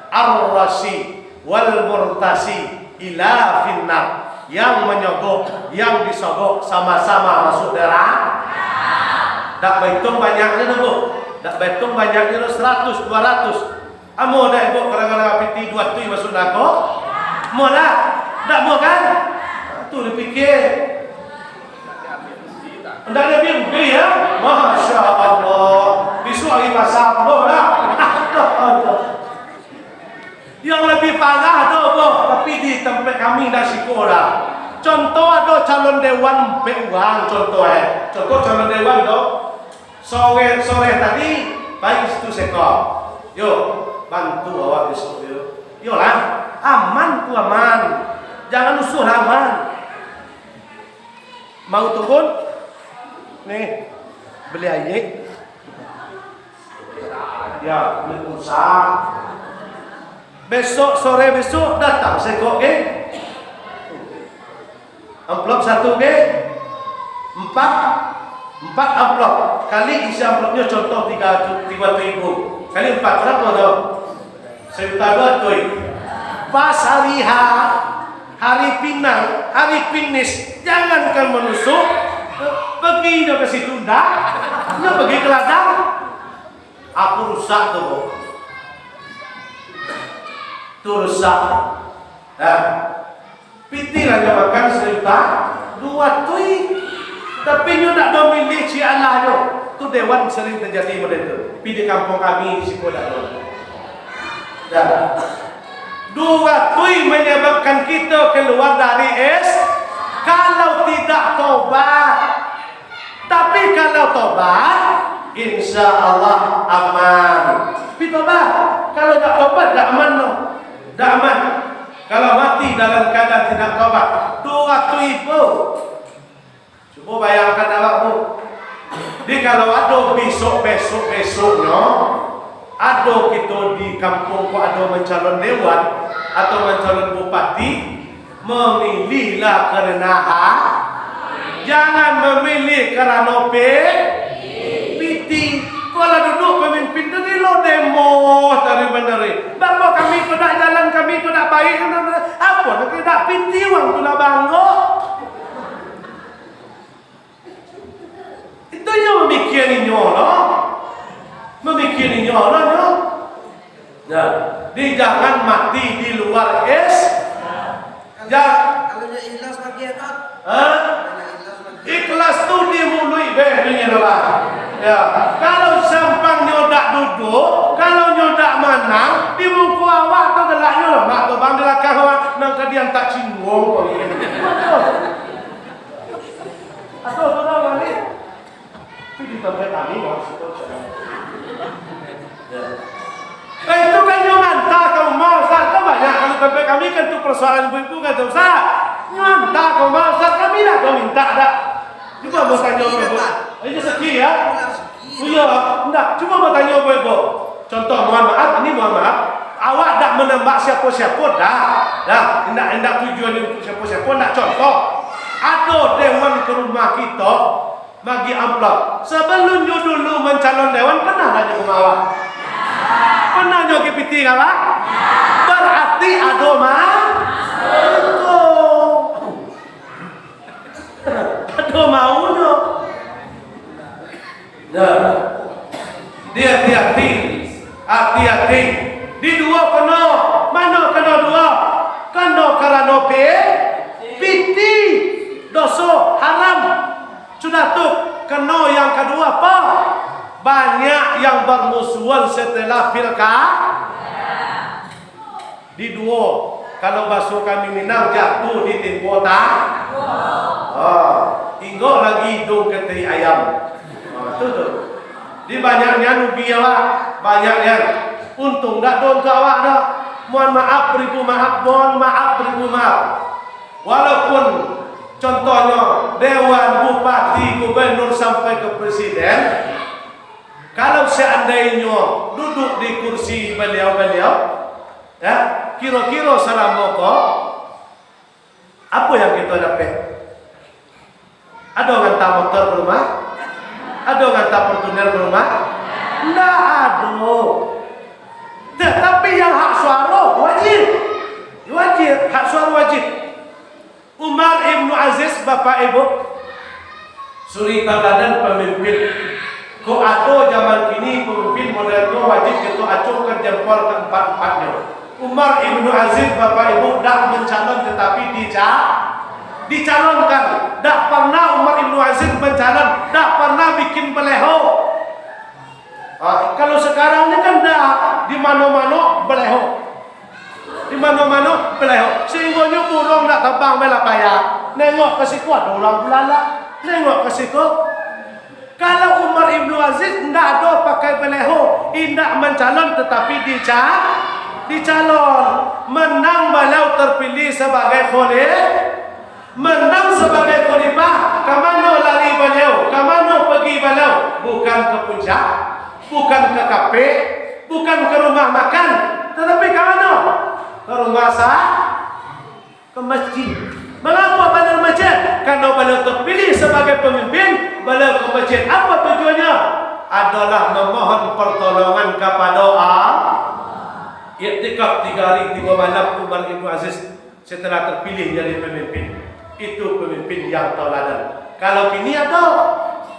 Ar-rasi wal murtasi ila finnar, yang menyogok, yang disogok sama-sama masuk neraka. Tak berhitung banyaknya tu, tak berhitung banyaknya tu 100, 200. Amo dah ibu kadang-kadang piti 2 tui masuk neraka. Mau lah, tak mau kan? Tu dipikir. Hendak dia biar ya? Masya Allah. Besok hari pasar tu lah. Yang lebih parah tu apa? Tapi di tempat kami dah Sikolah. Contoh ada calon dewan uang contoh Contoh calon dewan tu. Sore tadi baik situ sekor. Yo, bantu awak besok yo. Yo lah, aman tu aman. Jangan usul aman. Mau turun? Nih, beli air. Ya, beli pulsa. Sore besok datang sekok ke? Amplop 1 ke? 4 amplop. Kali isi amplopnya contoh 3 ribu. Kali 4 berapa tu? Sejuta cuy. Pas hari pinang, hari finish, jangankan menusuk, pergi ke situ dah, pergi ke ladang, aku rusak tuh, rusak. Nah, piti lah makan sejuta, 2 tui, tapi nyo tak memilih si Allah nyo. Tu dewan sering terjadi pada itu. Di kampung kami di sekolah tu. Dah. 2 tui menyebabkan kita keluar dari kalau tidak tobat. Tapi kalau tobat, insya Allah aman. Tapi tobat. Kalau tak tobat, tak aman no. Tak aman. Kalau mati dalam keadaan tidak tobat, 2 tui pun. Coba bayangkan awakmu. Jadi kalau ada besoknya, ada kita di kampung kok ada mencalon dewan atau mencalon bupati, memilihlah kerana jangan memilih kerana piti. Kalau duduk pemimpin dari lo demo dari benar. Bapak kami kena jalan, kami kena baik, apa nak kena piti wang tu nak bangga. Itu yang memikirnya lah. Memikirnya lah. Nah, dia jangan mati di luar Kalau dia ikhlas bagi atas. Ikhlas tu dimului behnya lah. Ya, kalau sampang nyodak duduk, kalau nyodak menang, di muka awak tu gelaknya lah. Mak tu bang belakang awak nang kadian tak cinggung. Atau tu dah balik. Tapi di tempat kami maksudnya. Itu kan nyantah kau mau Ustaz, kau banyak kalau tempat kami kan tu persoalan ibu-ibu kan tu Ustaz. Nyantah kau mau Ustaz, kami dah kau minta dah. Cuba mau tanya ibu. Ini seki ya. Iya, enggak. Cuba mau tanya ibu. Contoh mohon maaf, ini mohon maaf. Awak tak menembak siapa-siapa dah. Dah, hendak tujuan untuk siapa-siapa nak contoh. Ada dewan ke rumah kita bagi amplop. Sebelum you dulu mencalon dewan pernah tanya ke awak? Pernah nyoki piti awak? Berarti ada ada maunya. Nah, dia hati-hati. Di dua kena, mana kena dua? Kena kerana piti dosa haram. Sudah tu kena yang kedua apa? Banyak yang bermusuhan setelah di dua. Kalau basuh kami Minang jatuh di tempoh tak? Ingat lagi hidung keteri ayam. Itu tu. Di banyaknya nubi awak, banyaknya. Untung tak don ke awak dah. Mohon maaf, beribu maaf. Walaupun contohnya dewan, bupati, gubernur sampai ke presiden, kalau seandainya duduk di kursi beliau-beliau, ya, kira-kira selama apa yang kita dapat? Ada ngantar motor ke rumah? Ada ngantar Fortuner ke rumah? Tidak ada. Tetapi yang hak suara wajib, hak suara wajib. Umar Ibn Aziz, Bapak Ibu, suri tauladan pemimpin. Kau ada zaman kini pemimpin model wajib kita acungkan jempol keempat-empatnya. Umar Ibn Aziz, Bapak Ibu, tak mencalon tetapi dicalonkan. Tak pernah Umar Ibn Aziz mencalon, tak pernah bikin beleho. Kalau sekarang ni kan dah di mana-mana beleho. Di mana-mana beleho. Sehingga burung nak terbang bela payah. Nengok ke situ ada orang belala. Nengok ke situ. Kalau Umar Ibn Aziz tidak ada pakai beleho, tidak mencalon tetapi dicalon. Menang beliau terpilih sebagai menang sebagai khalifah. Kemana lari beliau? Kemana pergi beliau? Bukan ke puncak, bukan ke kafe, bukan ke rumah makan, tetapi ke mana? Ke rumah ke masjid. Mengapa beliau masjid? Karena beliau terpilih sebagai pemimpin, beliau ke masjid. Apa tujuannya? Adalah memohon pertolongan kepada Allah. Iktikaf 3 hari 3 malam Umar Ibn Aziz setelah terpilih jadi pemimpin. Itu pemimpin yang tauladan. Kalau kini ada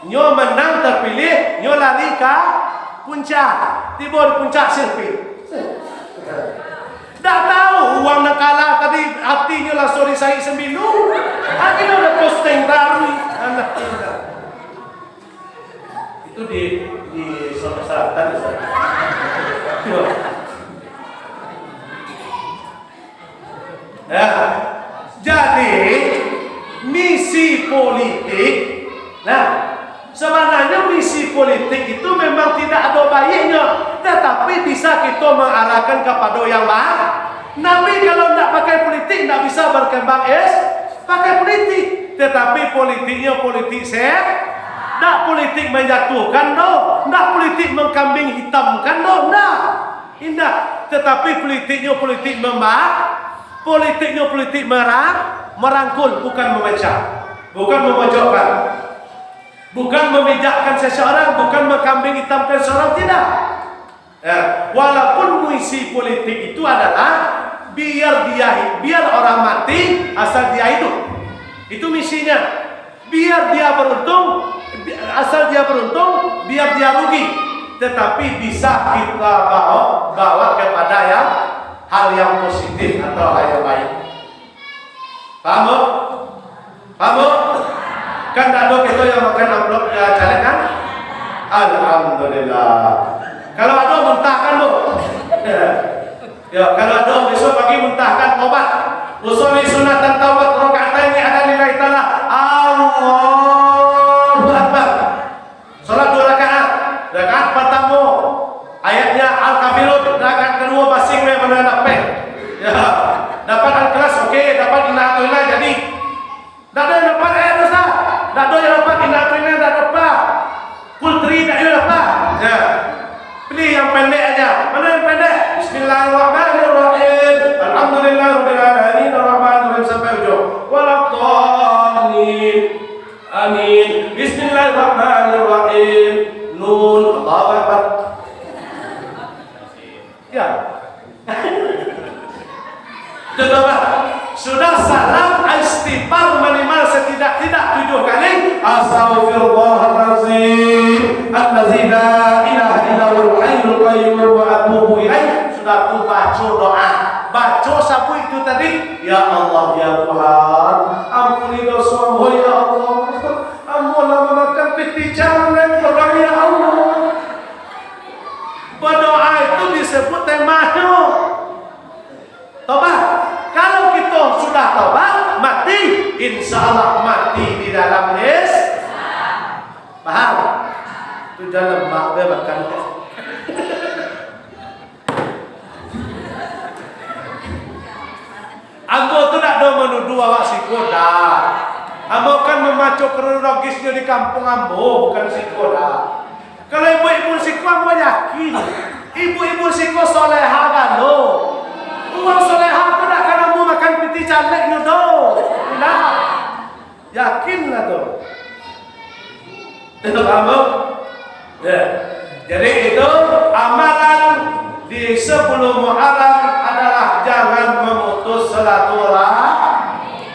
nyo menang terpilih, nyo lari ke puncak, tiba di puncak sirpi. Tak tahu uang nak kalah tadi hatinya lah sorry saya sembilu. Akhirnya udah posting baru anak kita. Itu di selatan. Ya. Jadi misi politik, nah sebenarnya misi politik itu memang tidak ada baiknya, tetapi bisa kita mengarahkan kepada yang baik. Nabi kalau tidak pakai politik tidak bisa berkembang pakai politik. Tetapi politiknya politik sehat, tidak politik menjatuhkan, tidak politik mengkambing hitamkan, tidak. Indah. Tetapi politiknya politik politiknya politik merangkul, bukan memecah, bukan memojokkan, bukan memijakkan seseorang, bukan mengkambing hitamkan seseorang, tidak. Walaupun misi politik itu adalah biar orang mati asal dia hidup, itu misinya. Biar dia beruntung, asal dia beruntung, biar dia rugi, tetapi bisa kita bawa kepada hal yang positif atau hal yang baik. Paham? Paham? Kan ada kita yang makan amplop caleg kan? Alhamdulillah. Kalau ada muntahkan bu. Ya, kalau ada besok pagi muntahkan taubat. Usul sunatan taubat rakaat ini ada nilai ta'ala. Allahu Akbar. Salat 2 rakaat. Rakaat pertama ayatnya Al-Kafirun, rakaat kedua basing mana dapat. Ya. Dapat al-kelas okey, dapat inatullah jadi. Tak ada yang dapat dosa. Tak ada yang dapat inatullah tak dapat. Kultri tak ada dapat. Ya. Pilih yang pendek aja. Mana yang pendek? Bismillahirrahmanirrahim. Alhamdulillahirabbil alamin arrahmanirrahim sampai ujung. Walaqanin. Amin. Bismillahirrahmanirrahim. Nun. Allahu Akbar. Ya. Coba. Sudah salam istighfar minimal setidak-tidak 7 kali. Astaghfirullahalazim allazi la ilaha illallahul hayyul qayyum wa atubu ilaih. Sudah tu baca doa. Baca sapu itu tadi. Ya Allah ya Tuhan, ampuni dosamu ya Allah. Ampunlah memakan peti jalan orang ya Allah. Berdoa itu disebut temanya. Tobat. Kalau kita sudah tobat, mati, insya Allah mati di dalam paham? Itu dalam makna makan. Aku tu tak ada menuduh awak sikoda. Ambo kan memacu kronologisnya di kampung ambo, bukan sikoda. Kalau ibu-ibu siko ambo yakin, ibu-ibu siko soleha kan lo. Uang soleha tu tak kan ambo makan piti caleg ni do. Nah, yakinlah tu. Itu ambo. Ya. Jadi itu amalan di 10 Muharram adalah jangan memutus silaturahmi.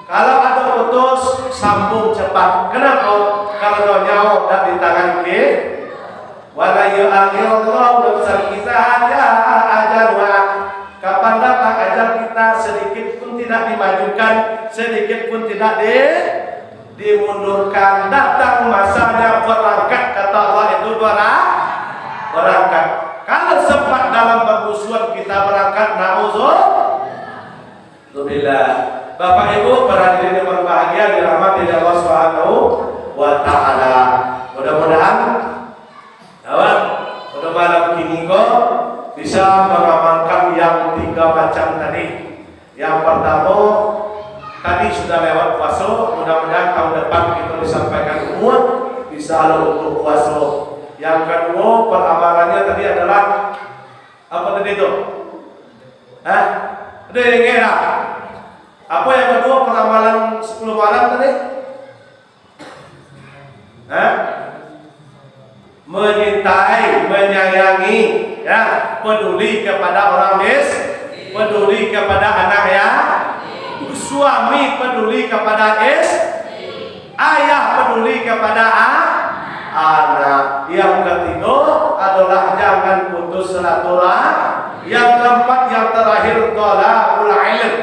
Kalau ada putus, sambung cepat. Kenapa? Kalau nyawa tak di tangan kita, wala yu'akhirullahu nafsan idza jaa ajalha. Kapan datang ajal kita, sedikit pun tidak dimajukan, sedikit pun tidak dimundurkan. Datang masanya berangkat, kata Allah itu berangkat. Kalau sempat dalam permusuhan kita berangkat, na'udzubillah. Bapak Ibu para hadirin yang berbahagia dirahmati Allah Subhanahu wa taala. Mudah-mudahan pada malam ini kok bisa mengamalkan yang 3 macam tadi. Yang pertama tadi sudah lewat puasa, mudah-mudahan tahun depan kita disampaikan umur bisa untuk puasa. Yang kedua peramalannya tadi adalah apa tadi itu? Ada yang ingat? Apa yang kedua peramalan 10 malam tadi? Menyintai, menyayangi, ya. peduli kepada orang peduli kepada anak ya, suami peduli kepada ayah peduli kepada anak. Yang ketiga adalah jangan putus silaturahmi. Yang keempat, yang terakhir, thalabul ilm.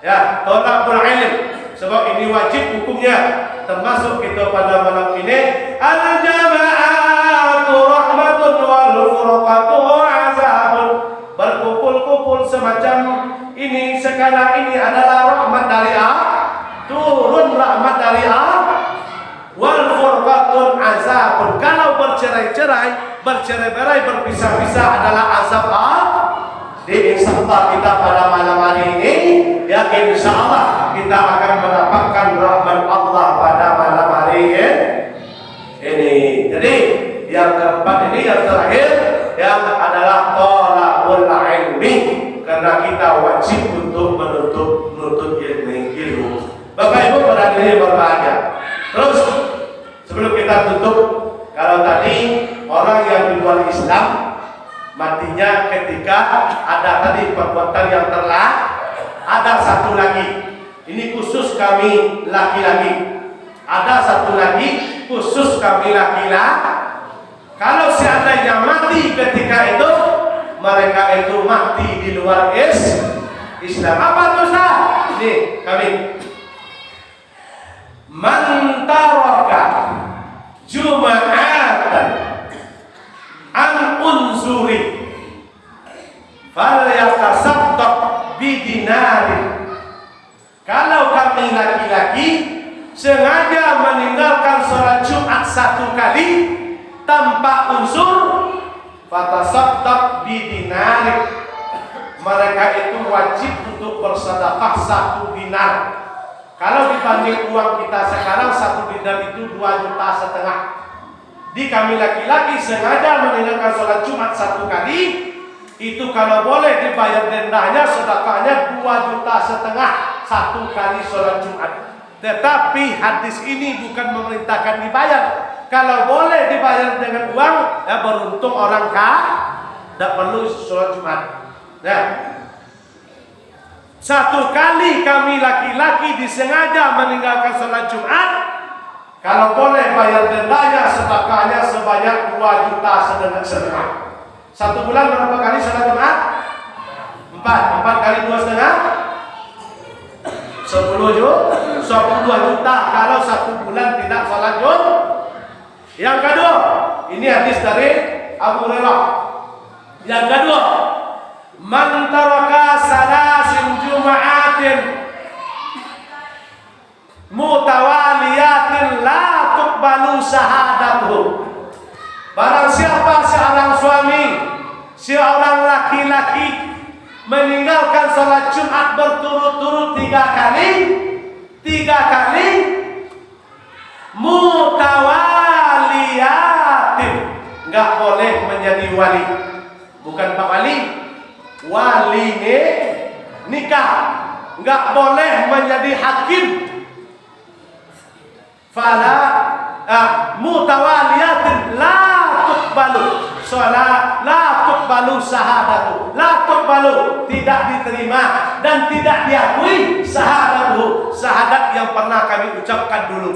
Ya, thalabul ilm. Sebab ini wajib hukumnya. Termasuk kita pada malam ini, al-jama'atu rahmatun wal furqatu azabun. Berkumpul-kumpul semacam ini sekarang ini adalah rahmat dari turun rahmat dari wal furqatun azabun. Kalau bercerai-cerai, bercerai-berai, berpisah-pisah adalah azab di insyaallah kita pada malam hari ini ya, insyaallah kita akan mendapatkan rahmat Allah pada malam hari ini. Jadi yang keempat ini, yang terakhir yang adalah thalabul ilmi, karena kita wajib untuk menuntut ilmu. Bapak Ibu hadirin berbahagia. Terus sebelum kita tutup, kalau tadi orang yang di luar Islam matinya ketika ada tadi perbuatan yang terlarang, ada satu lagi. Ini khusus kami laki-laki. Ada satu lagi khusus kami laki-laki. Kalau seandainya mati ketika itu, mereka itu mati di luar Islam. Apa itu Ustaz? Ini kami. Man taraka juma'atan an unzuri falyatasaddaq bidinari. Kalau kami laki-laki sengaja meninggalkan sholat Jumat satu kali tanpa unsur, fatasaddaq bidinari, mereka itu wajib untuk bersedekah 1 dinar. Kalau dibanding uang kita sekarang 1 dinar itu 2,5 juta. Di kami laki-laki sengaja meninggalkan sholat Jumat satu kali, itu kalau boleh dibayar dendanya, sedekahnya 2,5 juta satu kali sholat Jumat. Tetapi hadis ini bukan memerintahkan dibayar. Kalau boleh dibayar dengan uang, ya beruntung orang tidak perlu sholat Jumat. Nah, satu kali kami laki-laki disengaja meninggalkan sholat Jumat, kalau boleh bayar dendanya, sedekahnya sebanyak 2,5 juta. Satu bulan berapa kali sholat Jumat? 4 kali 2,5, 10 juta. Kalau 1 bulan tidak sholat Jumat. Yang kedua, ini hadis dari Abu Hurairah. Yang kedua, man taraka salasin juma'atin mutawaliyatin la tuqbalu syahadatuhu. Barang siapa seorang suami, seorang laki-laki meninggalkan sholat Jumat berturut-turut 3 kali mutawaliyatin, nggak boleh menjadi wali. Bukan Pak wali nikah, nggak boleh menjadi hakim. Fala mutawaliyatin la tuqbalu sholat, la tuqbalu syahadatu, la tuqbalu, tidak diterima dan tidak diakui syahadatu, syahadat yang pernah kami ucapkan dulu.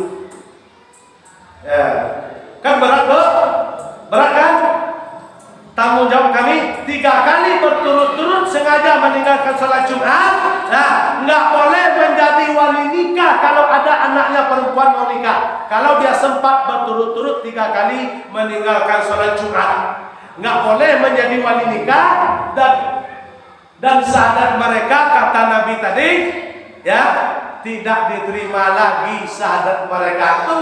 Ya, kan berat kan? Tanggung jawab kami 3 kali berturut-turut sengaja meninggalkan sholat Jumat. Nah, nggak boleh menjadi wali nikah kalau ada anaknya perempuan mau nikah. Kalau dia sempat berturut-turut 3 kali meninggalkan sholat Jumat, nggak boleh menjadi wali nikah. Dan syahadat mereka, kata Nabi tadi, ya tidak diterima lagi syahadat mereka. Itu